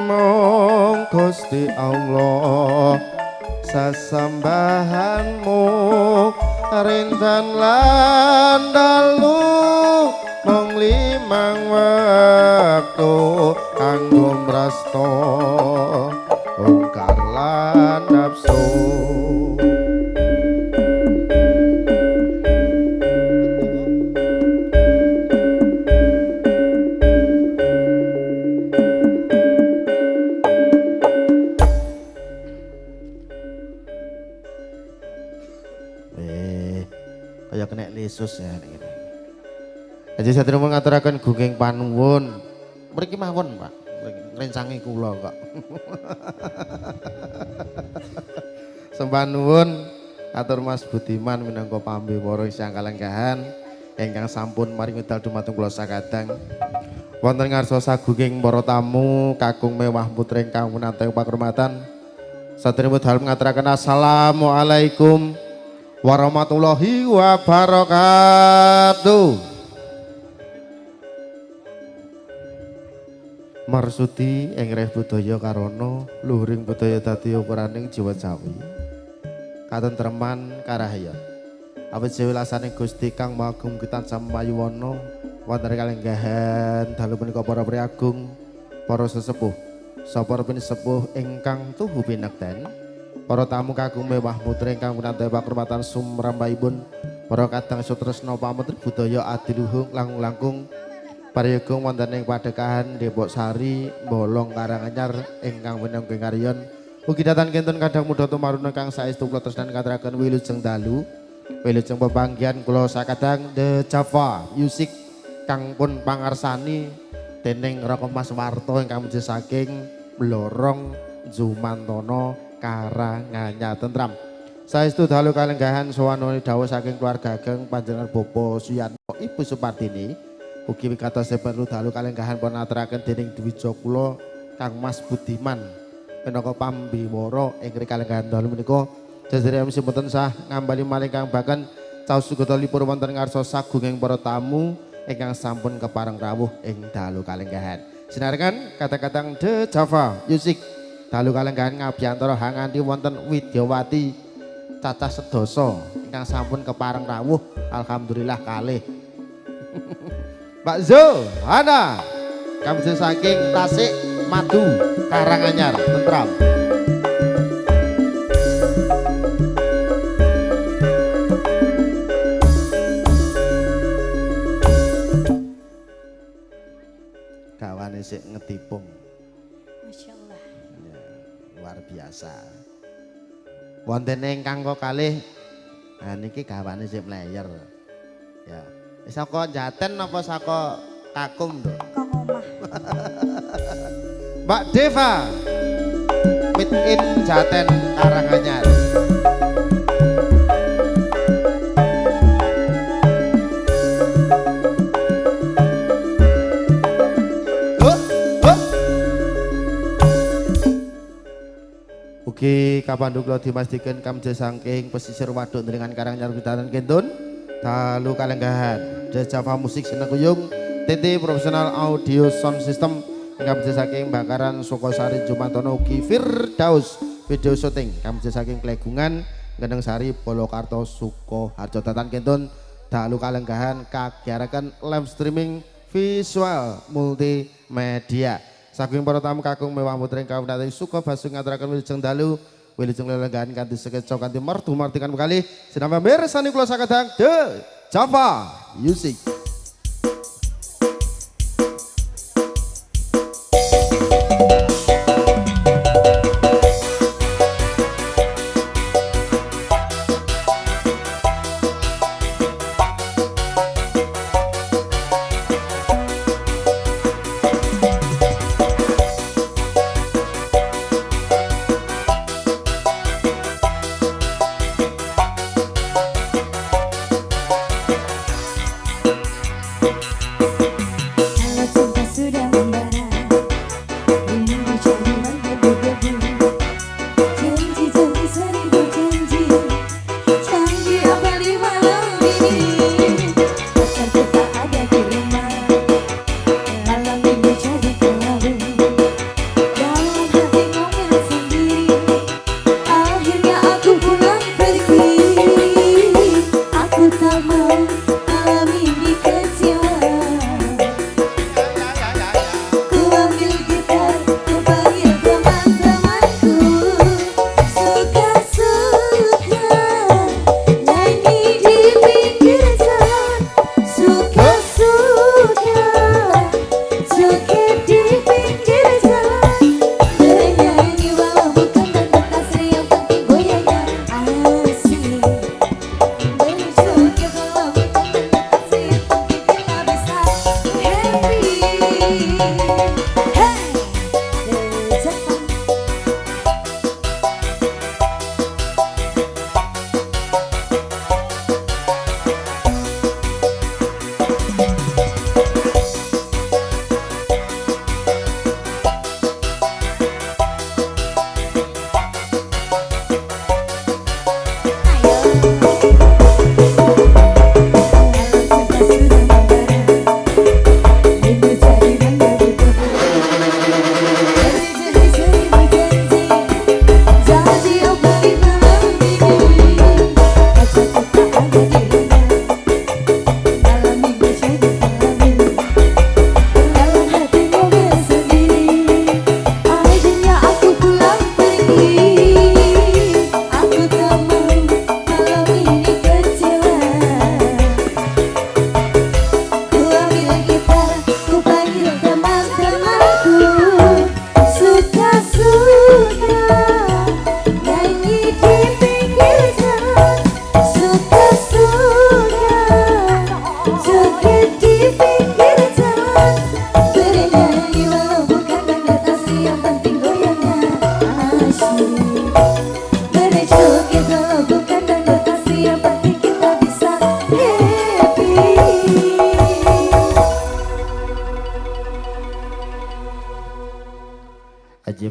mung Gusti Allah sesembahanmu rintan lan dalu mung limang wektu kanggo mrasta ungkar lan nafsu. Kaya kena lesus ya ini. Aja satria ngaturaken gunging panuwun. Mriki mawon, Pak. Ngrencangi kula kok. Sembah nuwun atur Mas Budiman minangka pambiwara Sang Kalenggahan ingkang sampun maring medal dumateng kula sakadang. Wonten ngarsa sagunging para tamu kakung mewah putra ingkang winanteng pakurmatan. Satria medal ngaturaken assalamualaikum warahmatullahi wabarakatuh. Marsudi engreh budaya karana luhuring budaya dadi ukuraning jiwa Jawi. Katentreman karahayat. Awit sewelasane Gusti Kang Mahagung tansah mayuwana wonten kalenggahan dalu punika para priagung, para sesepuh, sapa pinisepuh ingkang tuhu pinekten. Para tamu kakung mewah mutra ingkang winantaya pakurmatan sumrambahipun para kadang sutresna pametri budaya adiluhung langkung pariyagong wonten ing Padekahan Depok Sari Bolong Karanganyar ingkang winangka karyon ugi datan kinten kadang muda tumaruna kang saestu kula tresnan katuraken wilujeng dalu wilujeng pepanggihan kula sakadang The Java Music kang pun pangarsani dening Raka Mas Warto ingkang mujud saking Blorong Jumantono Karanganyar tentram. Saestu dalu kalenggahan sawanuni dawuh saking keluarga ageng panjenengan Bapak Suyatno Ibu Supardini ugi wigatosi perlu dalu kalenggahan pun aturaken dening dwija kula Kang Mas Budiman minangka pambiwara ing kalenggahan dalu menika jajaré MC mboten sah ngambali malih kang baken caos sugata lipur wonten ngarsa sagunging para tamu ingkang sampun kepareng rawuh ing dalu kalenggahan. Sinarengan kata-katang The Java Music dalu kalenggahan ngabiyantara hanganti wonten Widyawati cacah sedasa ingkang sampun kepareng rawuh alhamdulillah kalih. Pak Zo, Hana, kami saking Tasik Madu Karanganyar tentram. Kawane sik ngetipung. Masya Allah. Ya, luar biasa. Wonten ingkang kok kalih, nah niki gawane sik mlayer. Ya. Saka Jaten apa saka Kakum, Nduk? Kang omah. Mbak Deva. Meet in Jaten Karanganyar. Ugi kapandu kula dimastikan kamje saking pesisir waduk neringan Karanganyar Bidatan Kentun dalu kalenggahan The Java Musik Senengkuyung TT Profesional Audio Sound System kamje saking Bakaran Sukosari Jumantono ugi Firdaus video syuting kamje saking Klegungan Gendeng Sari Polokarto Sukoharjo Datan Kentun dalu kalenggahan kagiaraken live streaming visual multimedia. Saking para tamu kakung mewah putra ingkang winanteng suka basung ngaturaken wilujeng dalu wilujeng lelenggahan kanthi sekeca kanthi mertu martikan bekali sinambi mirsani kula sakadang The Java Music.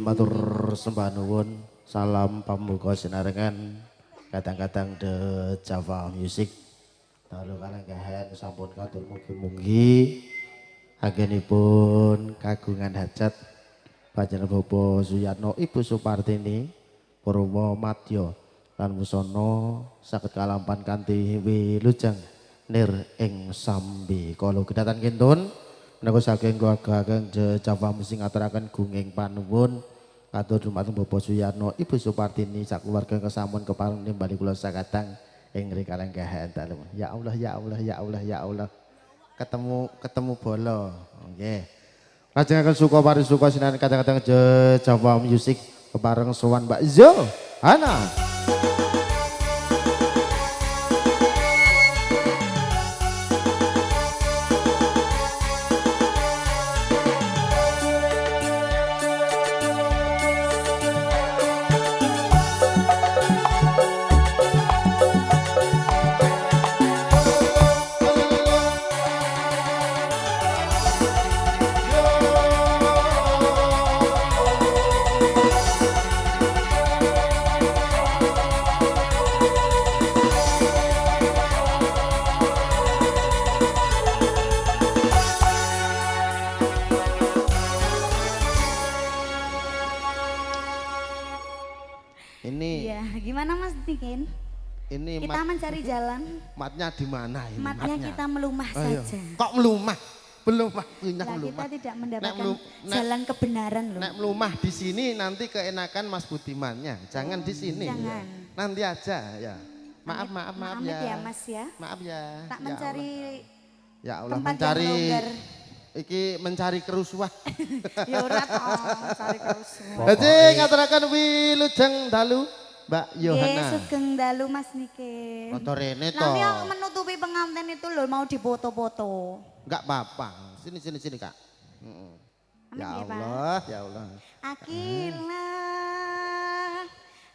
matur sembah nuwun. Salam pambuka sinarengan kadang-kadang The Java Music. Dalu kalenggahan sampun katur mugi-mugi anggenipun kagungan hajat panjenengan Bapak Suyatno Ibu Supartini Purwo Madya lan Wusono saged kalampan kanthi wilujeng nir ing sambi kala kedatan kintun menawi saking keluarga Ageng Java Music ngaturaken gunging panuwun katur dumateng Bapak Suyatno Ibu Supartini sak keluarga kesampun kepareng nimbali kula sakadang ing kalenggahan dalem. Ya Allah ya Allah ya Allah ya Allah. Ketemu bola. Nggih. Lajengaken suka parisuka sinan kadang-kadang Java Music kepareng sowan Mbak Zo. Ana. Iya, gimana Mas Niken? Ini Kita mencari jalan. matnya di mana ini? Matnya kita melumah Ayo. saja. Kok melumah? Belum mah, Lah melumah. kita tidak mendapatkan nek- jalan kebenaran loh. Nek melumah di sini nanti keenakan Mas Budimannya. Jangan di sini. Jangan. Nanti aja ya. Maaf Amit ya. ya Mas ya. Maaf ya. Tak Ya mencari Allah. Ya Allah tempat mencari yang longgar. iki mencari kerusuhan. Ya ora toh, cari kerusuhan. Jadi ngaturaken wilujeng dalu Mbak Nggih, Yohana. sugeng dalu Mas Niken. Motor rene to. Nanti yang menutupi pengantin itu loh mau dipoto-foto. Enggak apa-apa. Sini Kak. Amin Ya ya, Pak. Allah, ya Allah. Akila.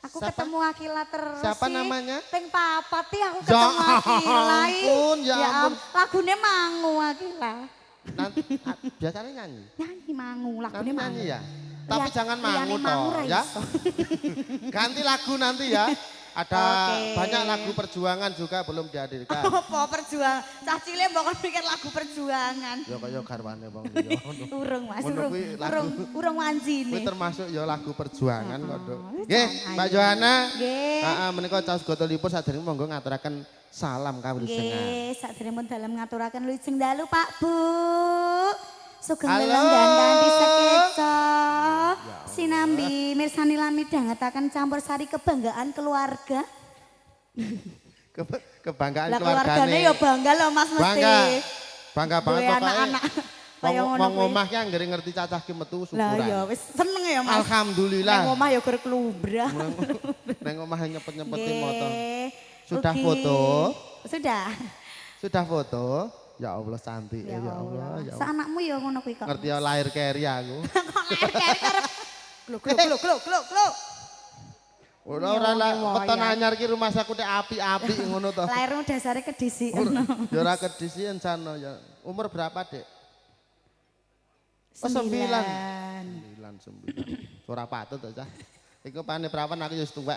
Aku Siapa? ketemu Akila terus Siapa sih. namanya? Ping papat sih aku Ya ketemu Akila. ampun, ya ampun. Lagune mangu Akila. Nanti biasanya nyanyi. Nyanyi mangu, Nanti lagune mangu. nyanyi ya. Tapi Iya, jangan liyane mangu mangu toh ra ya. iso. Ganti lagu nanti ya. Ada Oke. banyak lagu perjuangan juga belum dihadirkan. Apa perjuangan? Cah cilik mbok kon mikir lagu perjuangan. Ya kaya garwane Bang Liyo. Urung Mas, Ngono urung. kuwi lagu. Urung wanjine. Kuwi termasuk ya lagu perjuangan kok, Dok. wis Nggih, jangan. Mbak Johanna. Nggih. Heeh, menika caos gotolipun sadèrèng monggo ngaturaken salam kawilujengan. Nggih, sakderengipun dalem ngaturaken wilujeng dalu Pak Bu. Sugeng Halo. lelenggan kanthi sekeca. Sinambi mirsani lan midhangetaken campur sari kebanggaan keluarga. Kebanggaan Lah keluargane. keluargane ya bangga loh Mas mesti. Bangga. Bangga banget Duwe pokoknya. anak-anak kaya ngono Wong kuwi. omah ki anggere ngerti cacah ki metu Lah syukuran. ya wis seneng ya Mas. Alhamdulillah. Nang omah ya gur kelubra. Neng omah nyepet-nyepeti motor. Nggih. Sudah Ugi. foto? Sudah. Sudah foto? Ya Allah cantik Ya ya Allah. Ya Sa Allah. anakmu ya ngono kuwi kok. Ngerti ya lahir keri aku. Kok lahir karep. Gluk. Ora lah Iya, weton iya. anyar ki rumah saku tek api-api ngono to. Lahirmu dasare kedisikan. Ya ora kedisian sana ya. Umur berapa, Dek? Oh, 9. 9. Ora patut to, Cah. Iku pane prawan aku ya wis tuwek.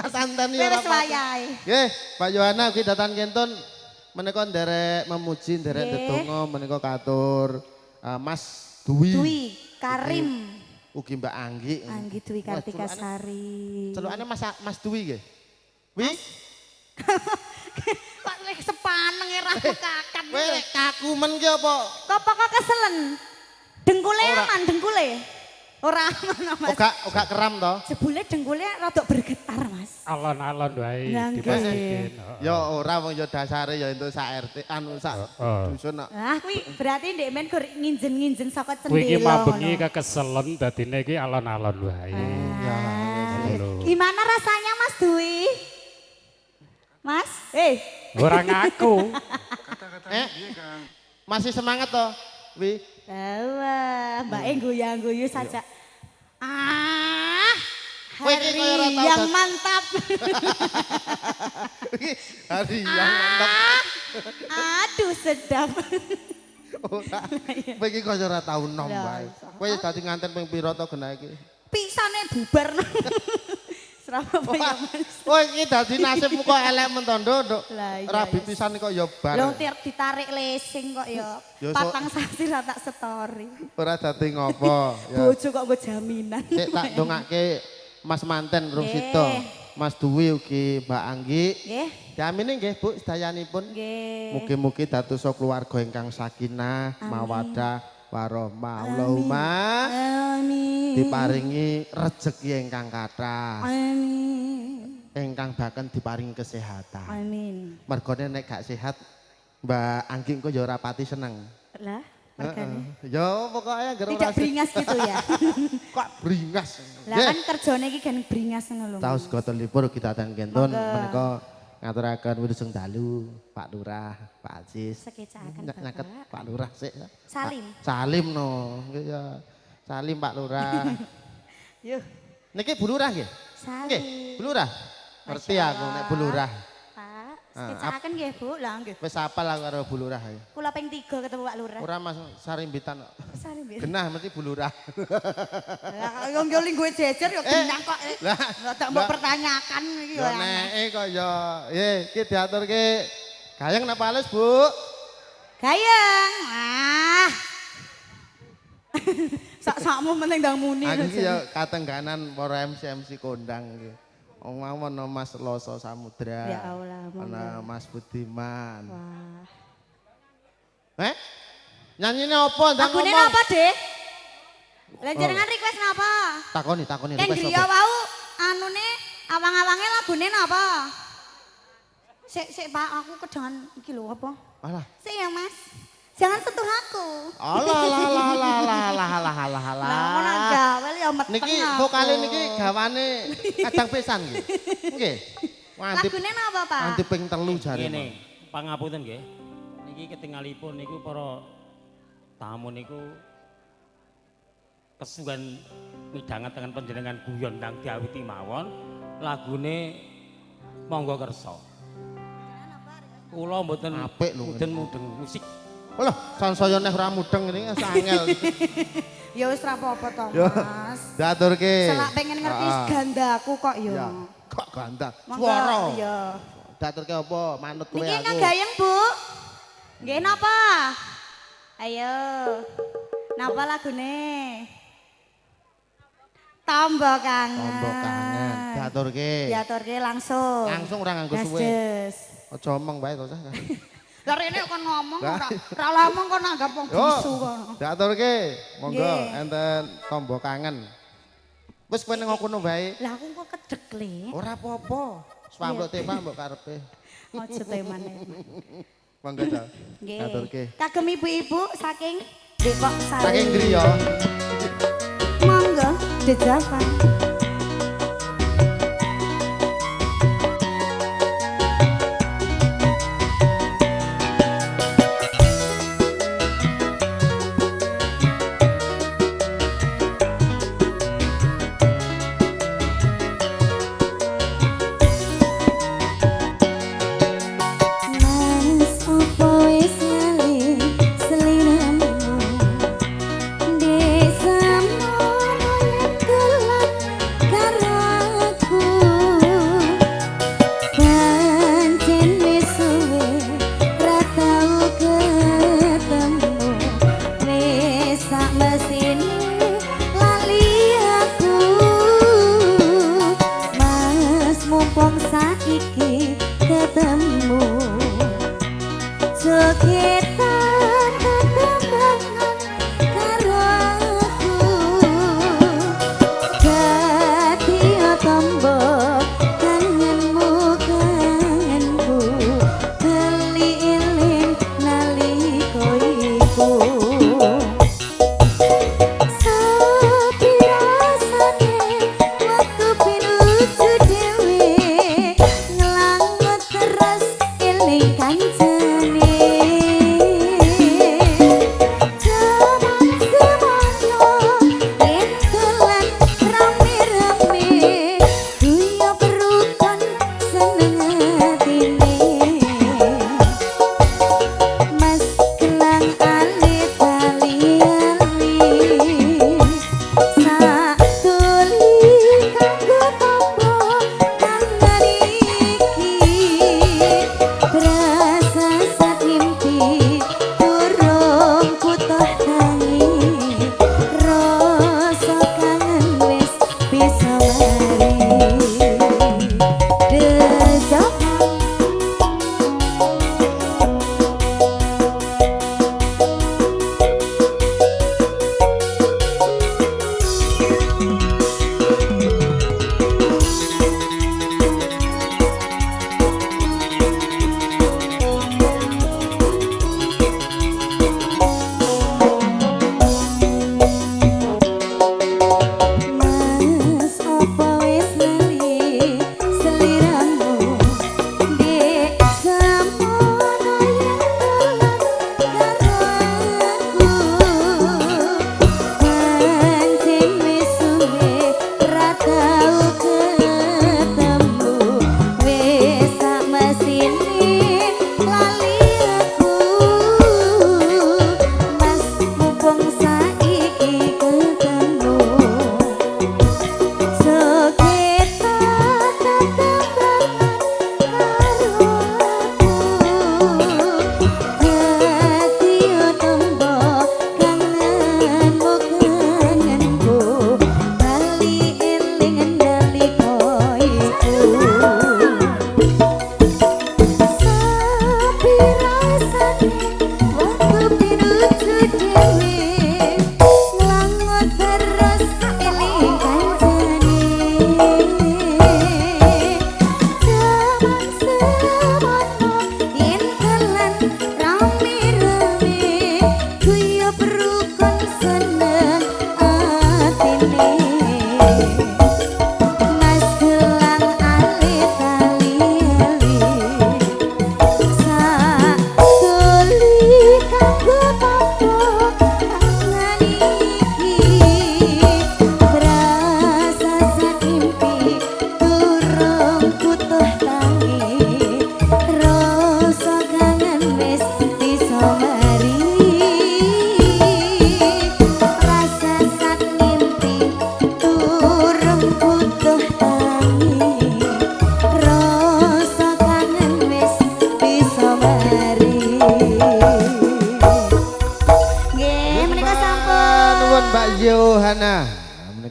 Santen ya ora Wis patut. wayahe. Nggih, Pak Yohana ugi datang kentun menika nderek memuji nderek Nggih. ndedonga menika katur Mas Dwi. Dwi Karim. Ugi Mbak Anggi. Anggi Dwi Kartika Sari. Celukane Mas Dwi nggih. Wi, Kok lek sepanenge ra kakan. kowe nek kakumen ki apa? Kok pokok keselen. Dengkule Ora. aman dengkule. Ora aman Mas. Oga keram to? Jebule dengkule rada bergetar Mas. Alon-alon wae Lah, nggih. dipastikin. Ya ora wong ya dasare ya entuk sak RT anu sak Oh. dusun kok. Ah kuwi berarti ndek men gur nginjen-nginjen saka Kuwi iki cendela. mabengi ngono. kekeselen dadine iki alon-alon wae. Ah, lho. gimana rasanya Mas Dwi? Mas? Ora ngaku. Masih semangat to? Wi. Wah, Mbak goyang-guyu saja. Ah, Kowe iki hari kaya ora tau yang dat- mantap. Hari yang mantap. Aduh sedap. Ora. Kowe iki kaya ora tau nom Lah, wae. iso. Kowe dadi nganten ping pira to genah iki? Pisane bubar. Serapa ya Mas. Kowe iki dadi nasibmu kok elek men to, Nduk. Lah, iya, Rabi iya. pisan kok ya bar. Lho ditarik lesing kok ya. Ya, so- Patang sasi ra tak story. Ora dadi ngopo. Ya. Bojo kok nggo jaminan. Sik tak ndongake Mas manten rung Nggih. sida. Mas Duwi ugi Mbak Anggi. Nggih. Jamine nggih Bu sedayanipun. Nggih. Mugi-mugi dados keluarga ingkang sakinah, mawaddah, warahmah. Allahumma Amin. diparingi rejeki ingkang kathah. Amin. Ingkang bahkan diparingi kesehatan. Amin. Mergone nek gak sehat Mbak Anggi kok ya ora pati seneng. Lah, mergane. Ya pokoknya gara Tidak beringas gitu ya. kok beringas. Lah kan kerjane iki kan beringas ngono lho. Taus goto libur kita akan genton Monggo. menika ngaturaken wilujeng dalu Pak Lurah, Pak Aziz. Sekecakan Nyaket Bapak. Pak Lurah sik. Salim. Salim no. Nggih ya. Salim Pak Lurah. Yuh, Niki Bu Lurah nggih? salim. Nggih, Bu Lurah. Ngerti Masya aku nek Allah. Bu Lurah. Pak, sekecakan nggih Bu. Lah nggih. Wis apal aku karo Bu Lurah ya. Kula ping 3 ketemu Pak Lurah. Ora Mas sarimbitan kok. Salim. Nggih. Genah mesti Bu Lurah. Lah yo nggoling gue jejer yo kenyang kok. Lah, Tak mau pertanyakan iki yo. Ya neke kok ya. Iki diaturke gayeng napa halus, Bu? Gayeng. Ah. Sak-sakmu penting ndang muni. Aku iki ya katengganan para MC kondang iki. Wong mau ana Mas Loso Samudra. Ya Allah, monggo. Ana Mas Budiman. Wah. Nyanyine apa ndang Lagune ngomong? napa, Dik? Lah jenengan request napa? Takoni Kan request griya apa? wau anune awang-awange lagune napa? Sik Pak, aku kedangan iki lho apa? Alah. Sik ya Mas. Jangan sentuh aku. Alah Lah ngono gawe ya meteng. Niki aku. vokale niki gawane kadang pisan nggih. Nggih. Nganti Lagune napa, Pak? nganti ping 3 jare. Ngene, pangapunten nggih. Niki ketingalipun niku para tamu niku kesuwen midhanget dengan panjenengan guyon ndang diawiti mawon lagune monggo kersa. Kula mboten Apik lho. mboten mudeng musik. Alah, sansaya neh ora mudeng ini angel. Ya wis ra apa-apa to, Yo. Mas. Diaturke. Selak pengen ngerti Ah. gandaku kok yo. Ya, kok ganda. Monggo, Swara. Iya. Diaturke apa? Manut kowe Niki aku. ngegayeng, Bu. Nggih napa? Ayo. Napa lagune? Tombok kangen. Tombok kangen. Diaturke. Diaturke langsung. Langsung ora nganggo suwe. Des. Aja omong bae to, Sah. Lah rene kon ngomong Lah. ora ngomong kon anggap wong bisu kono. Diaturke. Monggo Nggih. enten tombok kangen. Wis kowe ning kono bae. Lah aku kok kedek le. Ora apa-apa. Swamblok tembak mbok karepe. Aja temane. Monggo ta. Nggih. Diaturke. Kagem ibu-ibu saking Depok Sari. Saking griya. Monggo, Dejavan. Mas opo wis ngali seliramu Desa mono nyetulan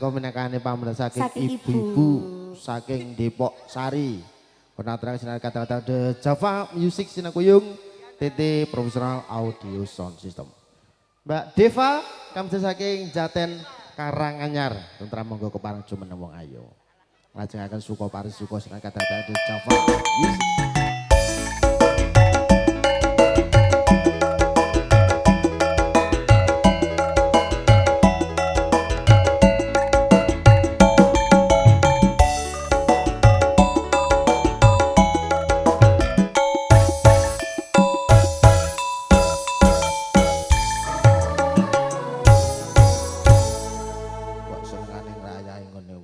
menika minangkane pamrih saking Saking ibu-ibu saking Depok Sari. Penatran sinar kata-kata The Java Music Sinakuyung TT Professional Audio Sound System. Mbak Deva kami saking Jaten Karanganyar. Tentra monggo kepareng jumeneng wong ayu. Lajengaken suka paris suka sinar kata-kata The Java Music.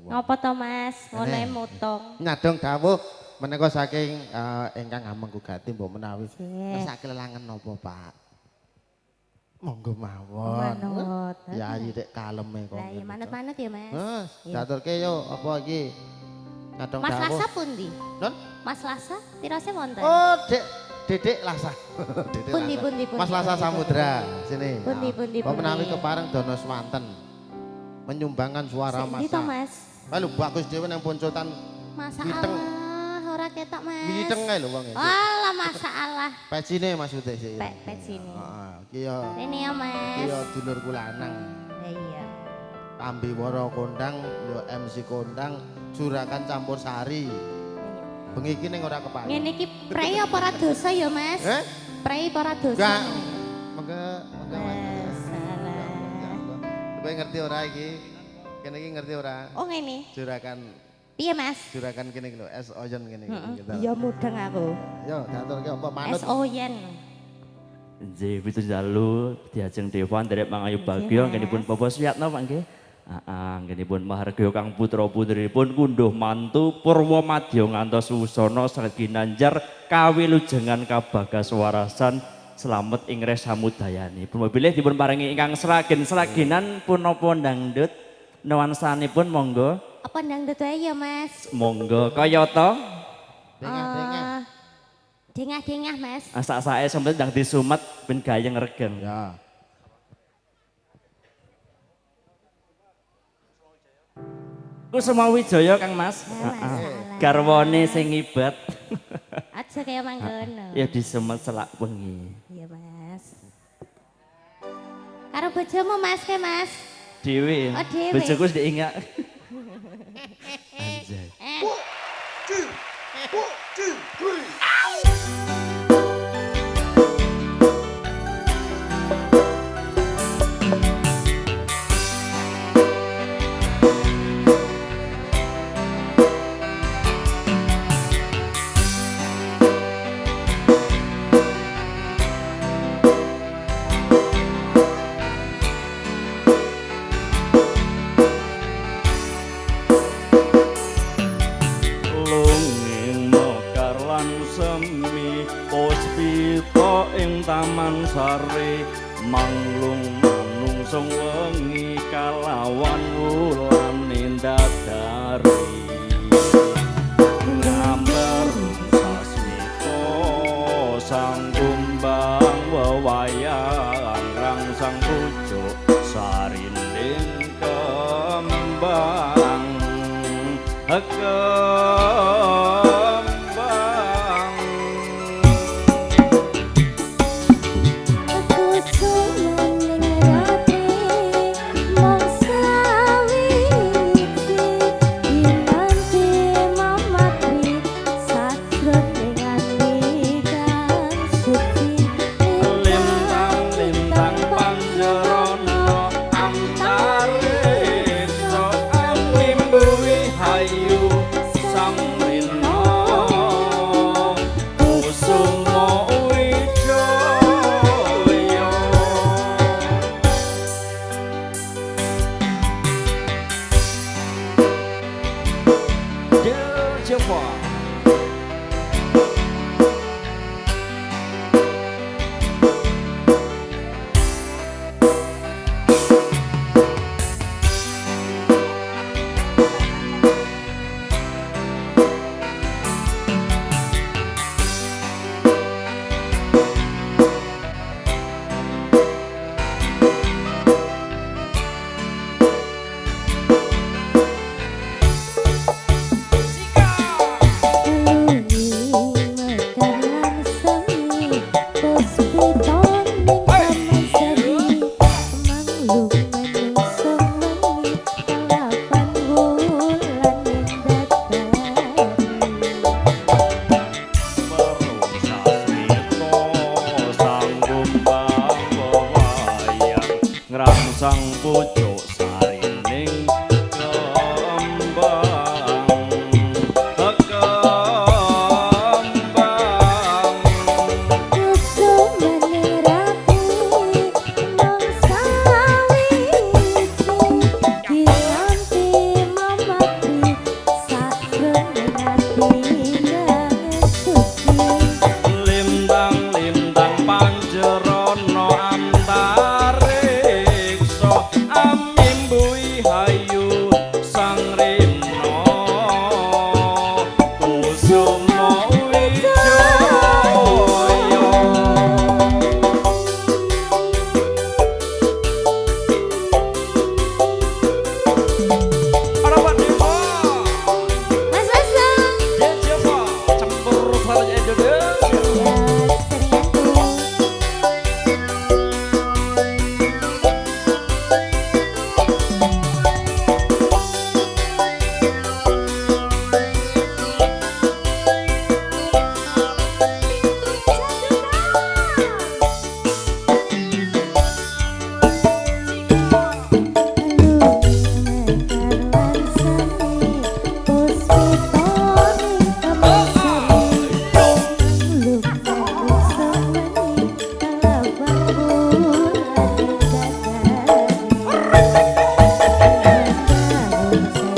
Apa to Mas? Ngene mutong. Nyadong dawuh menika saking ingkang amengku gati mbok menawi. Nggih. Sak lelangan napa, Pak? Monggo mawon. Manut. Ya ayi dek kaleme kok. Lah ya manut-manut ya Mas. Mas, Iya. diaturke yo apa iki? Nyadong Mas dawuh. Lasa pundi? Non? Mas Lasa tirose wonten. Oh, Dek Dedek Lasa. Dedek Pundi, Lasa. pundi, pundi, Mas Lasa pundi, Samudra. Sini. Pundi, pundi, Kok menawi pundi. kepareng dono swanten. Menyumbangkan suara Mas. Sendi to Mas? Lalu bagus dhewe nang poncotan Masa Miteng. Allah, ora ketok Mas. miteng ae lho wong iki. Alah masa Allah. Pecine maksudnya sih. Pet sini. Heeh, iki yo Ini ya iki yo Mas. dulurku lanang. Ya iya. Ambi Woro kondang, yo MC kondang, juragan campur sari. Bengi iki ning ora kepareng. Ngene iki prei apa ora dosa ya Mas? Prei apa ora dosa? Enggak. Mengke Salah. Kowe ngerti ora iki? Kene iki ngerti ora? Oh ngene. Juragan Piye Mas? juragan kene iki lho, es oyen kene iki. gitu. Iya mudeng aku. Yo, diaturke apa manut? Es oyen. Nggih, pitu jalu diajeng Dewan derek Mangayu Bagyo ngenipun Bapak Suyatno Pak nggih. Heeh, ngenipun Mahargya Kang putra-putrinipun kunduh mantu Purwomadya ngantos wusana saged ginanjar kawilujengan kabagas warasan slamet ing res samudayani. Pun bilih dipun paringi ingkang seragen-seragenan punapa dangdut nuansanipun monggo. Apa dangdut wae ya Mas? Monggo kayata Dengah-dengah. Dengah-dengah Mas. sak-sake sampeyan ndang disumet ben gayeng regeng. Ya. Kusuma Wijaya Kang Mas. Garwane sing ngibat. Aja kaya mangkono. Ya disemet selak wengi. Iya Mas. Karo bojomu Mas ke Mas. Dewi. Oh, dhewe. Bojoku wis diingat. Anjay. Lunging mekar lan semi puspita ing taman sari manglung manungsung wengi kalawan wulan ndadari gambar sasmita sang kumbang wewayan rangsang pucuk sarinding kembang kembang Aku cuman ngerti mangsa wiji dinanti mamatri sakret dengan ikan suci lintang-lintang panjerono antariksa angimbuhi hayu samrina kusuma wijaya Java.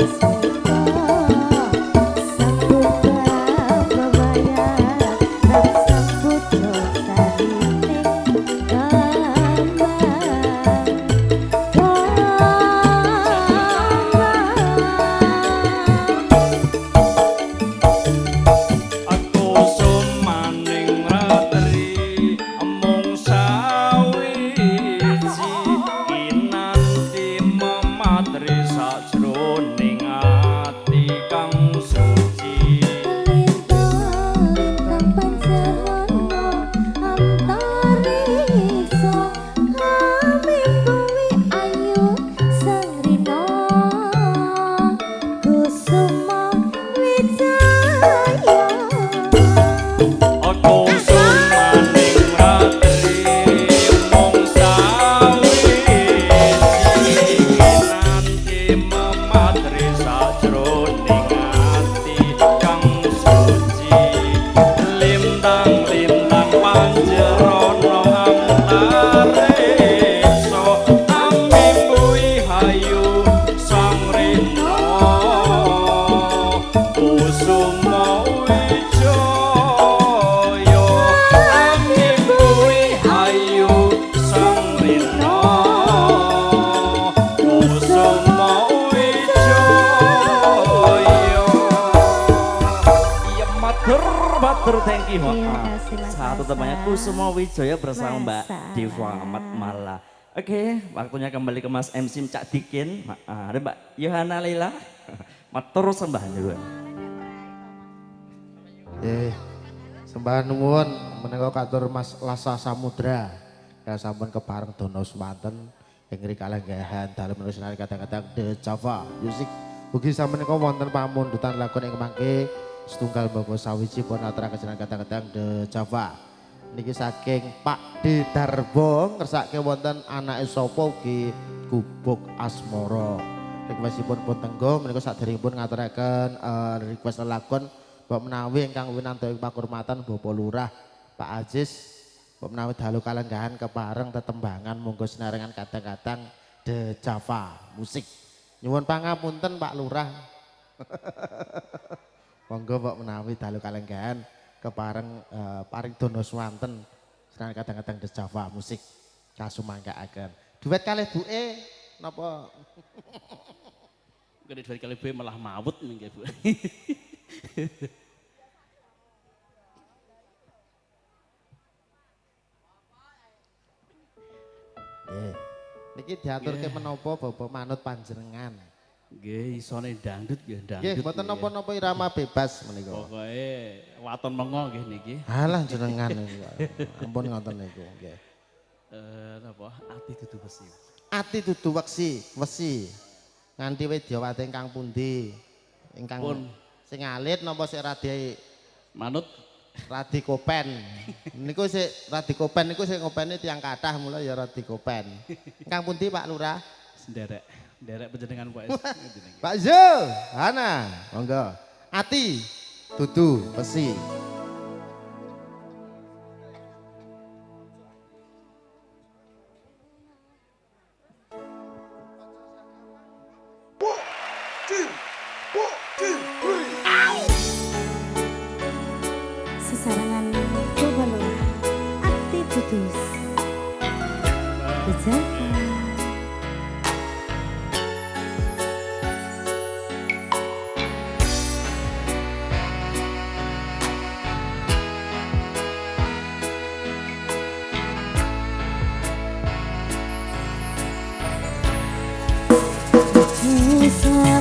Thank you. Satu temannya Kusuma Wijaya bersama Mbak Diva Ahmad Mala. Oke, waktunya kembali ke Mas MC Cak Dikin. Ada Mbak Yohana Leila. Matur sembah juga. Sembah nuwun menika katur Mas Lasa Samudra. Ya sampun kepareng Dono Sumanten ing kalenggahan dalem nerusane kadang-kadang The Java Music. Ugi sameneika wonten pamundutan lakon ing mangke setunggal Bapak sawiji pun aturaken kadang-kadang The Java. Niki saking Pak D Darbo ngersake wonten anake sapa ugi Gubuk Asmara. Requestipun pun tenggo menika saderengipun ngaturaken request lakon Bapak menawi ingkang winanto ing pakurmatan Bapak Lurah Pak Aziz Bapak menawi dalu kalenggahan kepareng tetembangan monggo sinarengan kadang-kadang The Java Musik. Nyuwun pangapunten Pak Lurah. Monggo Pak menawi dalu kalenggahan kepareng paring dono swanten sinarengan kadang-kadang The Java Musik kasumangkaaken. Duet kalih buke napa? Gede duet kalih buke malah mawut nggih Bu. Niki diaturke menapa Bapak manut panjenengan? Nggih, isone dangdut nggih dangdut. Nggih, mboten napa-napa irama bebas menika. Pokoke waton mengo nggih niki. Halah jenengan ampun ngoten niku nggih. Napa? Ati dudu wesi. Ati dudu wesi. Nganti Widyawati ingkang pundi? Ingkang sing alit napa sik radi manut radi kopen. Niku sik radi kopen niku sing ngopeni tiyang kathah mula ya radi kopen. Ingkang pundi Pak Lurah? Derek panjenengan Pak. Pak Zul, ana, monggo. Ati dudu besi. Sesarangan coba lo, ati tutus, dijaga.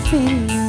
Sapino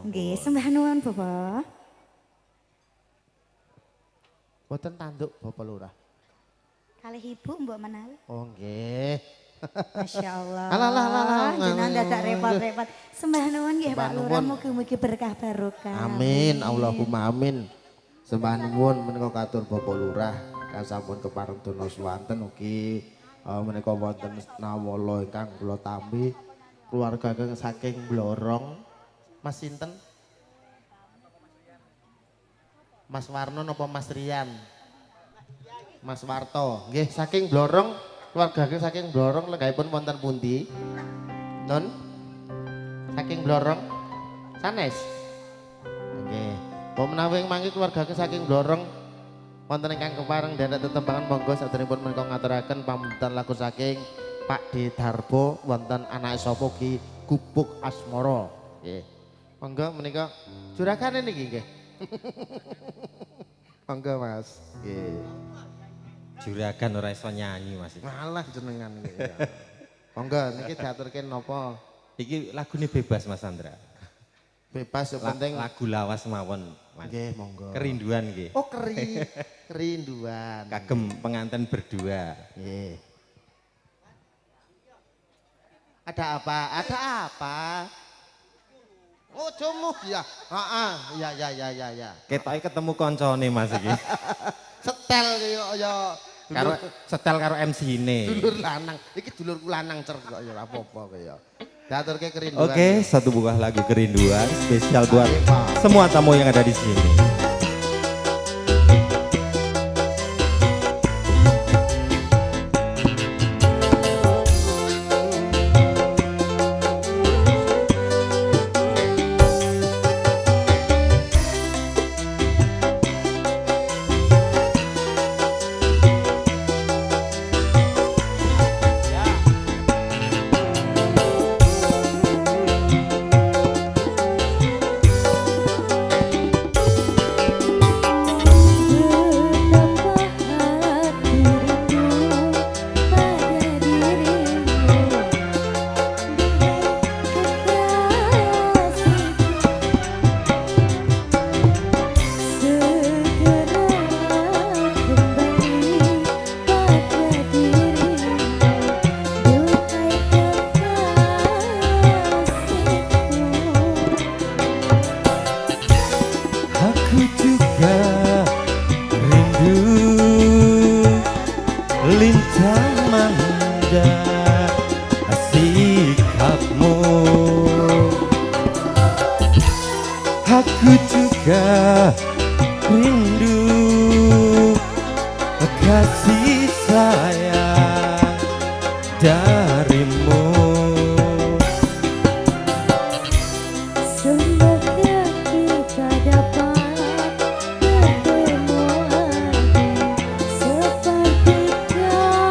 Nggih, sembah nuwun Bapak. Boten tanduk Bapak Lurah. Kalih Ibu mbok menawi. Oh nggih. Masya Allah. Alah. Jenengan dadak repot-repot. Sembah nuwun nggih Pak Lurah, mugi-mugi berkah barokah. Amin, Allahumma amin. Sembah nuwun menika katur Bapak Lurah kang sampun kepareng dono swanten ugi menika wonten nawala ingkang kula tampi keluarga kang saking Blorong. Mas sinten? Mas Warno napa Mas Rian? Mas Warto. Nggih, saking Blorong, keluarga kang saking Blorong lenggahipun wonten pundi? Nun? Saking Blorong? Sanes? Nggih. Menawi mangke keluarga saking Blorong wonten ingkang kepareng dherek tetembangan monggo saderengipun menika ngaturaken pambutan lagu saking Pak D Darbo wonten anake sapa ki Gubuk Asmara. Nggih. Monggo menika juragane niki nggih. Monggo Mas. Nggih. Juragan ora iso nyanyi Mas. Malah jenengan niki. Monggo niki diaturke napa? Iki lagune bebas Mas Andra. Bebas yang penting lagu lawas mawon. Nggih, monggo. Kerinduan nggih. Oh, kerinduan. Kagem pengantin berdua. Nggih. Ada apa? Ada apa? Oh, jomu ya. Heeh, ya. Ketoke ketemu koncone Mas iki. Setel ya. Karo setel karo MC-ne. Dulur lanang. Iki dulurku lanang cer kok ya ora apa-apa kaya. Diaturke kerinduan. Oke, satu buah lagu kerinduan spesial buat semua tamu yang ada di sini. Aku juga rindu kasih sayang darimu. Semoga kita dapat bertemu lagi seperti dahulu.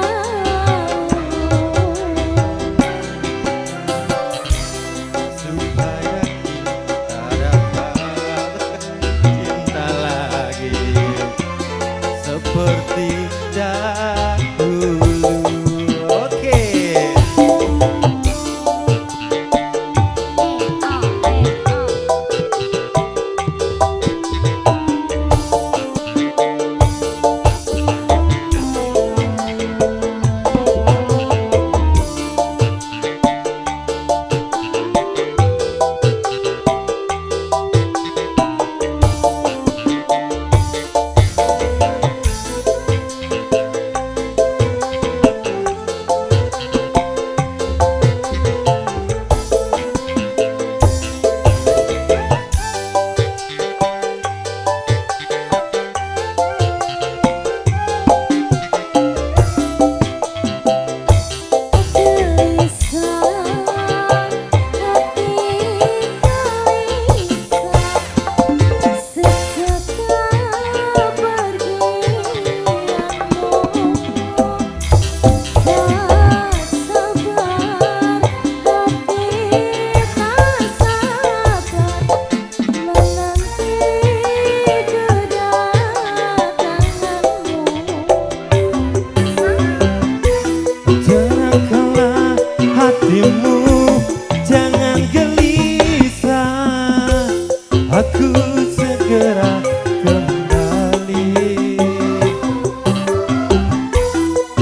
Supaya kita dapat cinta lagi seperti dahulu. Oke.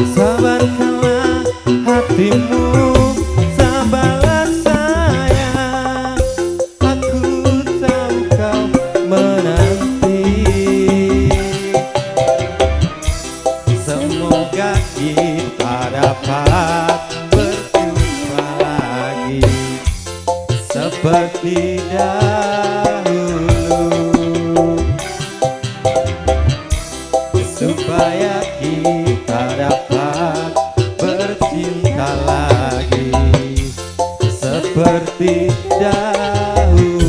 sabarkanlah hatimu, sabarlah sayang, aku tahu kau menanti. Semoga kita dapat berjumpa lagi seperti dahulu, supaya kita dapat bercinta lagi seperti dahulu.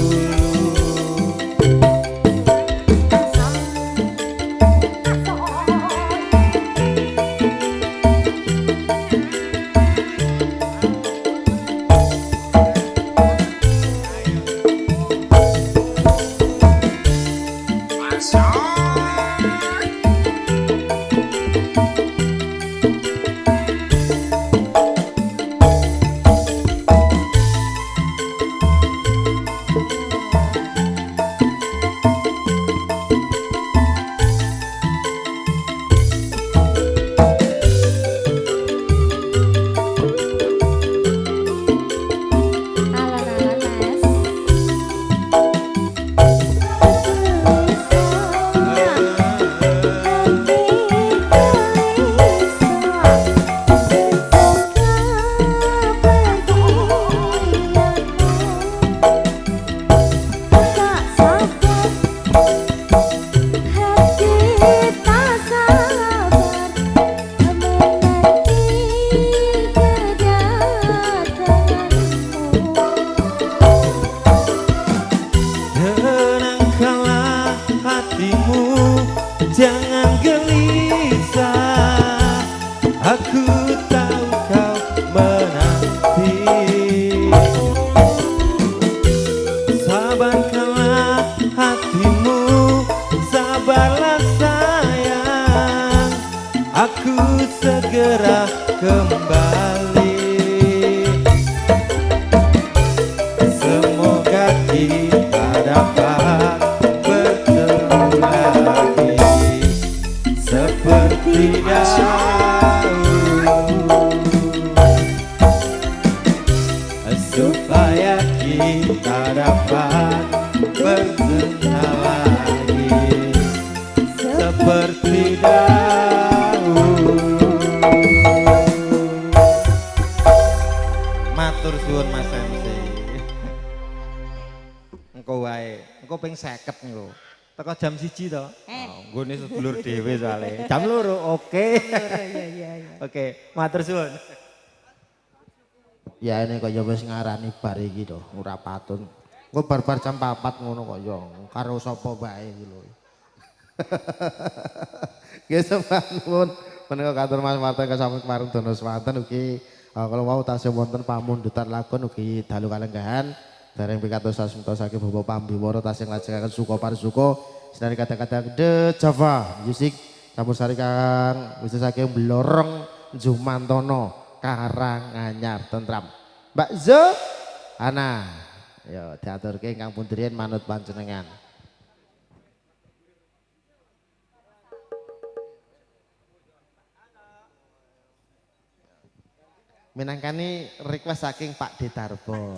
Tenangkanlah hatimu, jangan gelisah, aku tahu kau menanti. Sabarkanlah hatimu, sabarlah sayang, aku segera kembali. Semoga kita dapat bertemu lagi seperti dahulu, supaya kita dapat bercinta lagi seperti dahulu. Matur suwun Mas MC. Engko wae, engko ping 50 niku. Teko jam 1 to. Nggone sedulur dhewe soalé. Jam 2, oke. Iya. Oke, matur suwun. Ya ini kaya wis ngarani bar iki to, ora patun. Engko bar-bar jam 4 ngono kaya karo sapa wae iki lho. Nggih sembah nuwun menika katur Mas Marta kesampun kemarin dono swanten ugi kalau mau tasih wonten pamundutan lakon ugi dalu kalenggahan dereng pikados asmita saking Bapak Pambiwara tasih nglajengaken suka parisuka sinari kadang-kadang The Java Music campursari Kang wis saking Blorong Jumantono Karanganyar Tentram. Mbak Zo Ana ya diaturke ingkang pundhirian manut panjenengan. Minangkani request saking Pak D Darbo.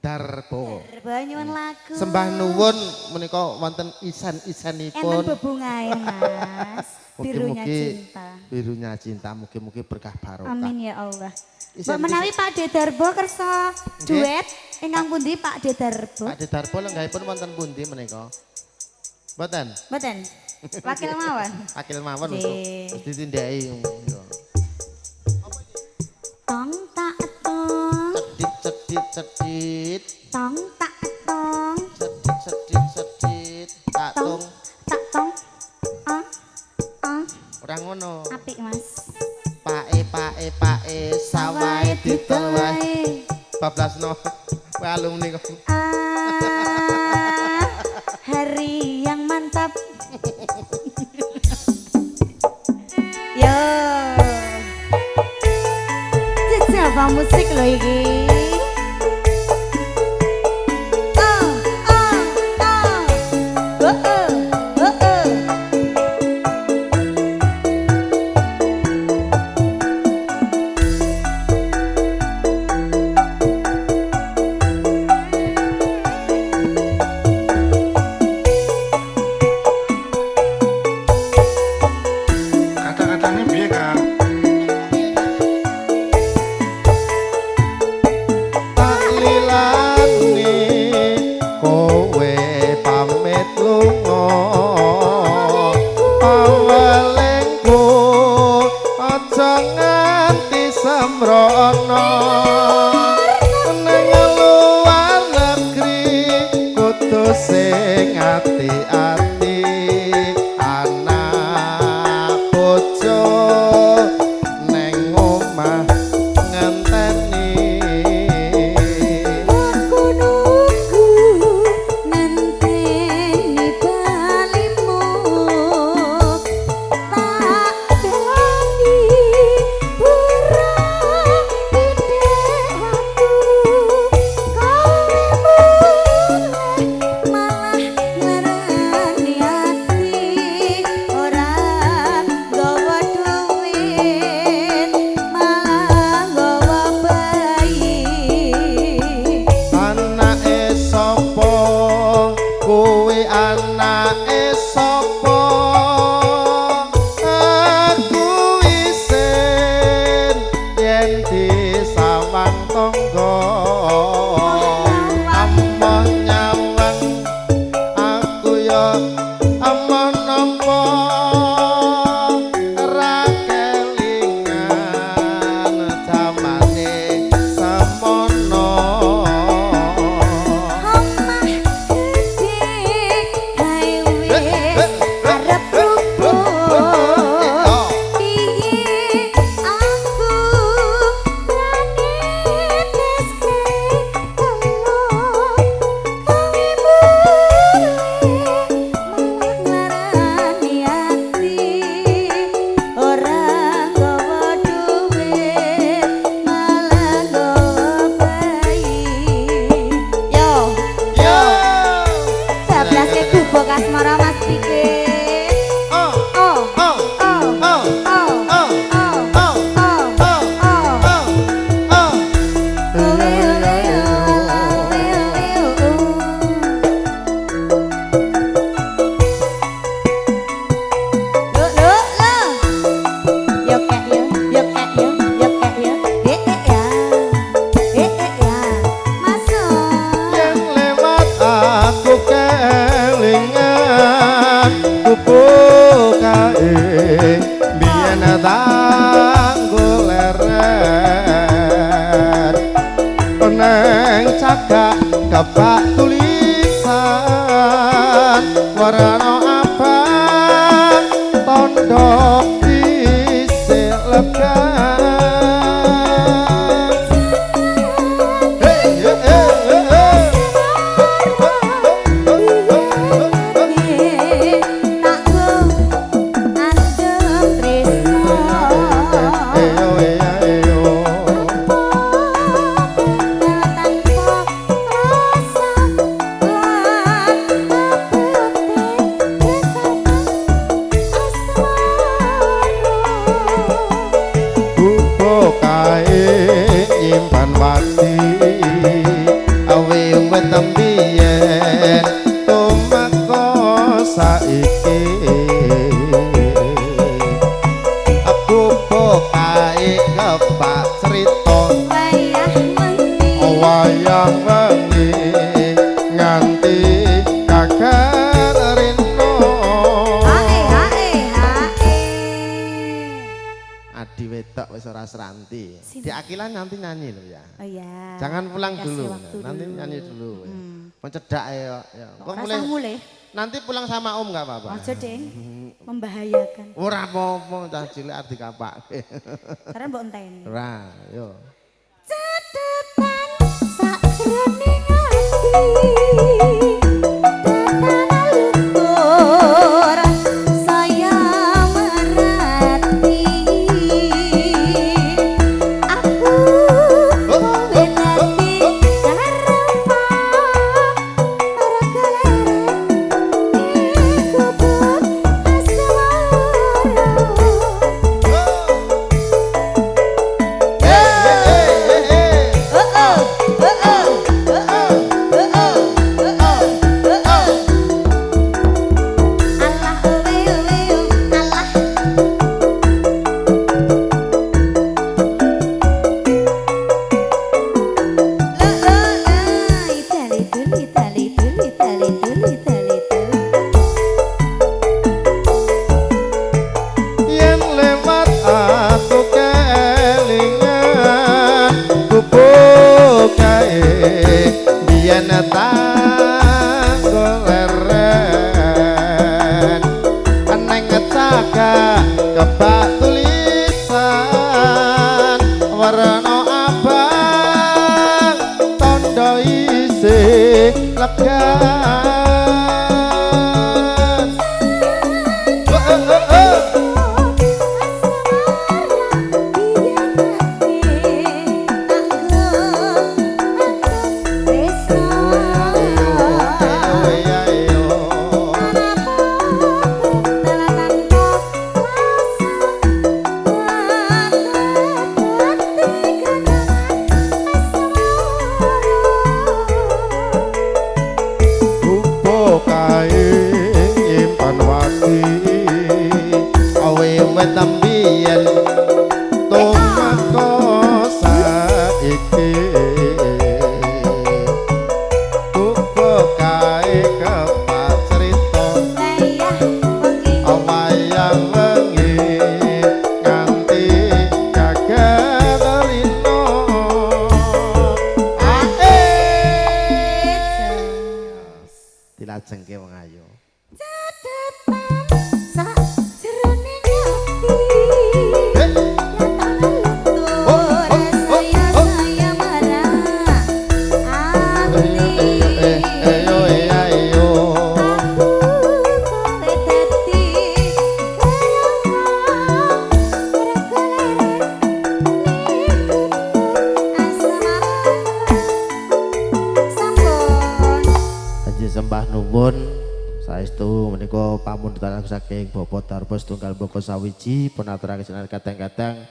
Darbo nyuwun lagu. Sembah nuwun menika wonten isan-isanipun. Enten bebungae Mas. Birunya cinta. Birunya cinta mugi-mugi berkah barokah. Amin ya Allah. Mbak menawi Pak D Darbo kersa duet ingkang pundi Pak D Darbo? Pak D Darbo lenggahipun wonten pundi menika? Mboten. Mboten. Wakil mawon. Wakil mawon lho. Wis ditindaki. Tong tak tong. Cedit. Tong tak tong. Cedit. Tak tong. Tak tong. Ora ngono. Apik Mas. Pae sawae didol wae. Bablasno alumni kok. Hari yang mantap. Yo. Java musik loh iki. aja nganti sembrono ning luar negeri kudu sing ati-ati anak bojo ning omah ngenteni aku nunggu ngenteni balimu tak dani burang ide waktu malah ngerani hati orang gawa duit malah gawa bayi anake sapa kuwi anake sapa aku isin yen disawang tangga amon nyawang aku ya amon nampa ra kelingan jamane semono omah gede gawe arep rubuh piye aku berani neske telo gawe malah ngarani hati orang gawa duit malah gawa bayi yo yo bablas ke gubuk asmara mas pikir oh oh oh oh oh oh oh yang lewat aku kelingan gubuk kae biyen tanggo leren neng cagak kebak tulisan warna abang tondo isih legan nyimpan wakti awe wet tembiyen tumeka saiki aku pokae kepak cerita wayang wengi nganti kagar rino Adi wedok wis ora seranti. Di Akilan nanti nyanyi loh ya. Oh iya. Jangan pulang dulu. Nanti dulu. nyanyi dulu. Mencedak ya. Kok mulai? Nanti pulang sama Om enggak apa-apa. Aja, Ding. Membahayakan. Ora apa-apa, cah cilik arep dikapake. Karena mbok enteni. Ora, yo. Cedetan sakjroning ati. warna abang tondo isih legas. Dilajengke wong ayu. Sembah nuwun saestu menika pamundutan saking Bapak Darpo setunggal Boko Sawiji penaturaken sinar kadang-kadang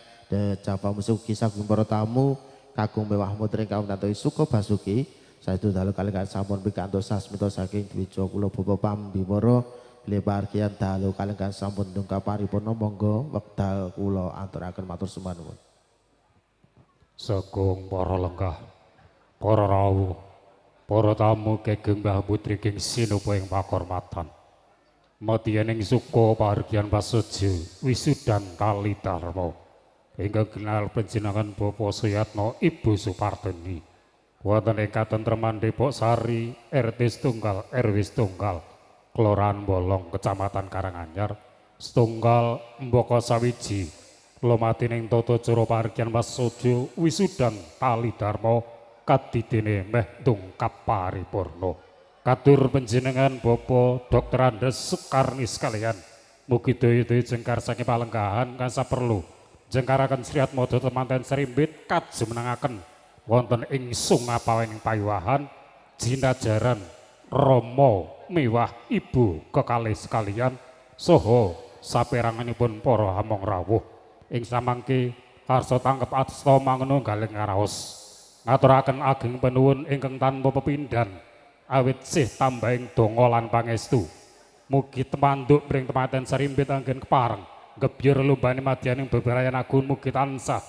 Java musuki saking para tamu kakung mewah mutring kaum tantowi suka basuki saestu dalu kalenggan sampun pikantos sasmita saking dwija kula Bapak Pambimara lepargian dalu kalenggan sampun tungkap paripurna monggo wekdal kula aturaken matur sembah nuwun. Sagung para lenggah para rawuh para tamu kagem Mbah Putri King Sinapa ing pakormatan. Madyaning suka pahargyan prasaja wisudan kali dharma. Ingkang kenal panjenengan Bapak Suyatno Ibu Suparteni. Wonten ing katentreman Depok Sari, RT setunggal RW setunggal, Kelurahan Bolong, Kecamatan Karanganyar, setunggal Mboko Sawiji. Lumatining tata cara pahargyan prasaja wisudan kali dharma kadidene meh tungkap paripurna. Katur panjenengan Bapak Dr. Andes Sukarni sekalian. Mugi daya-daya jengkar saking palenggahan kang saperlu. Jengkaraken Sriat Modo temanten serimbit kajumenengaken wonten ing sungapawening payuwahan jinajaran Rama miwah Ibu kekalih sekalian saha saperanganipun para hamong rawuh. Ing samangke karsa tangkep asta mangono galeng ngaraos. Ngaturaken ageng panuwun ingkang tanpa pepindhan awit sih tambahing donga lan pangestu. Mugi temanduk mring tematen serimbit anggen kepareng gebyur lumbane madyaning bebrayan agung mugi tansah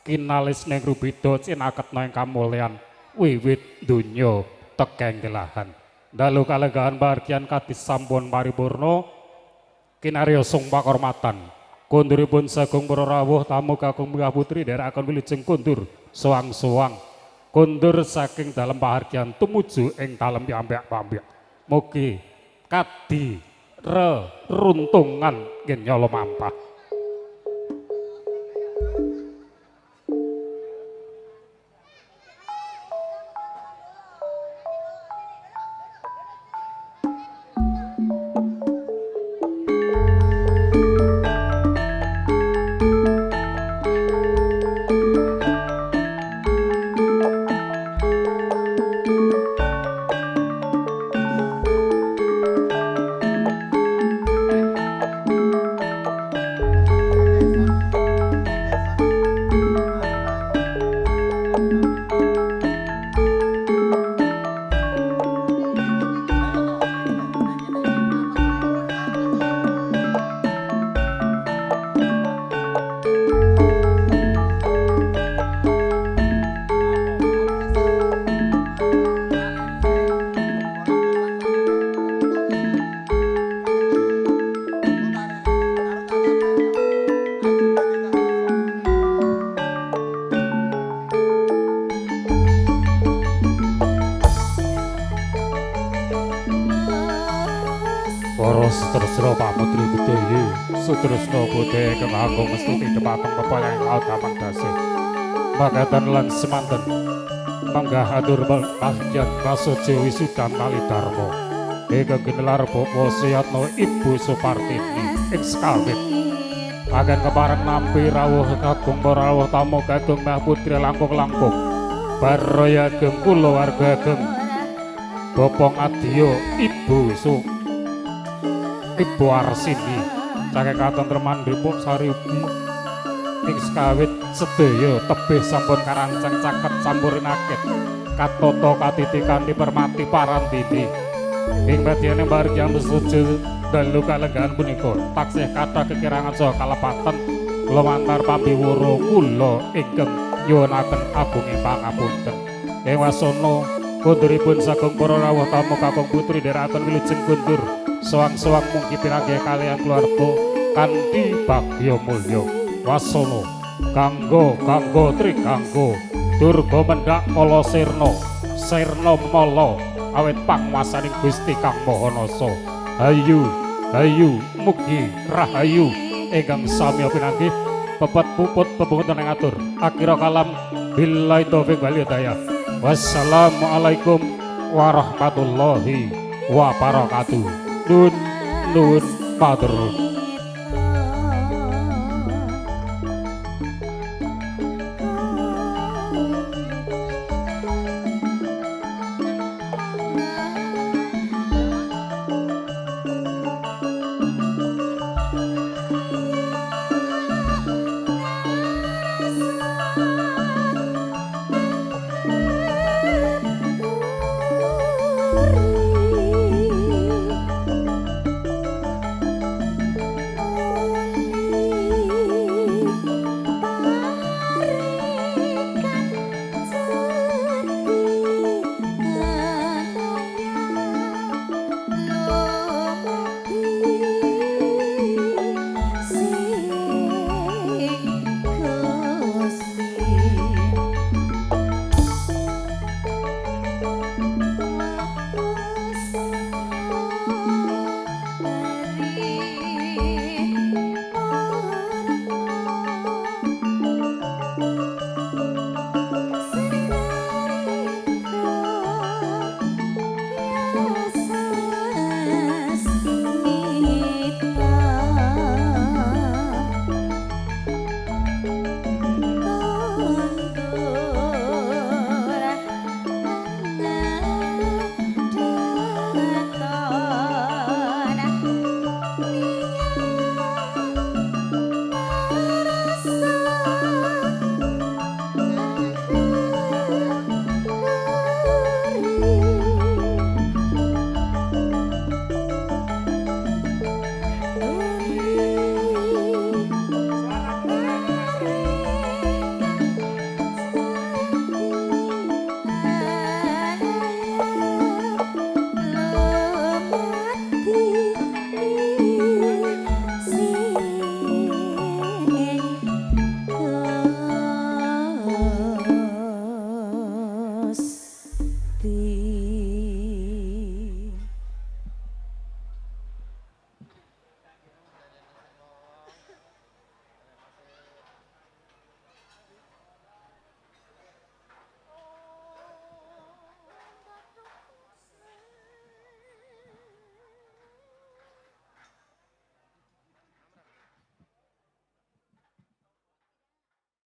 kinalis ning rubida cinaketna ing kamulyan wiwit donya tekeng kelahan. Dalu kalenggahan pahargyan kadis sampun paripurna kinarya sung pakormatan. Konduripun sagung para rawuh tamu kakung Mbah Putri nderekaken wilujeng kondur soang-soang. Kondur saking dalem pahargyan tumuju ing dalem piyambak-piyambak. Mugi kadi runtungan nggih nyala mampah. Sutresna Pamutri Budaya Sutresna Budaya kang agung mestuti dhateng pepalang laut aman dasih Makaten lan semanten manggah atur panjang prasaja wisudan kali dharma ingkang ginelar Bapak Suyatno Ibu Supartini ing sekawit agan kepareng nampi rawuh kagung para rawuh tamu kagung Mbah Putri langkung-langkung baraya ageng kula warga ageng Bapak Adya Ibu Arsini saking katentreman Depok Sari ugi ing sekawit sedaya tebih sampun karanceng caket sampurnakit katata katiti kanthi permati parantiti ing medyane barjang sesuju dalu kalenggahan punika taksih kathah kekirangan saha kalepatan lumantar pambiwara kula ingkang nyuwunaken agunging pangapunten ing wasana konduripun sagung para rawuh tamu kakung putri dherekaken wilujeng kundur sawang-sawang mungki pirangga kaliyan keluarga kanthi bagya mulya wasana kanggo trikanggo durga mendak kala sirna mala awet pangwasaning Gusti Kang Maha Nasa hayu mugi rahayu ingkang sami pinanggih pepet puput pepungeten ing atur akhira kalam billahi taufik wal hidayah wassalamualaikum warahmatullahi wabarakatuh nun matur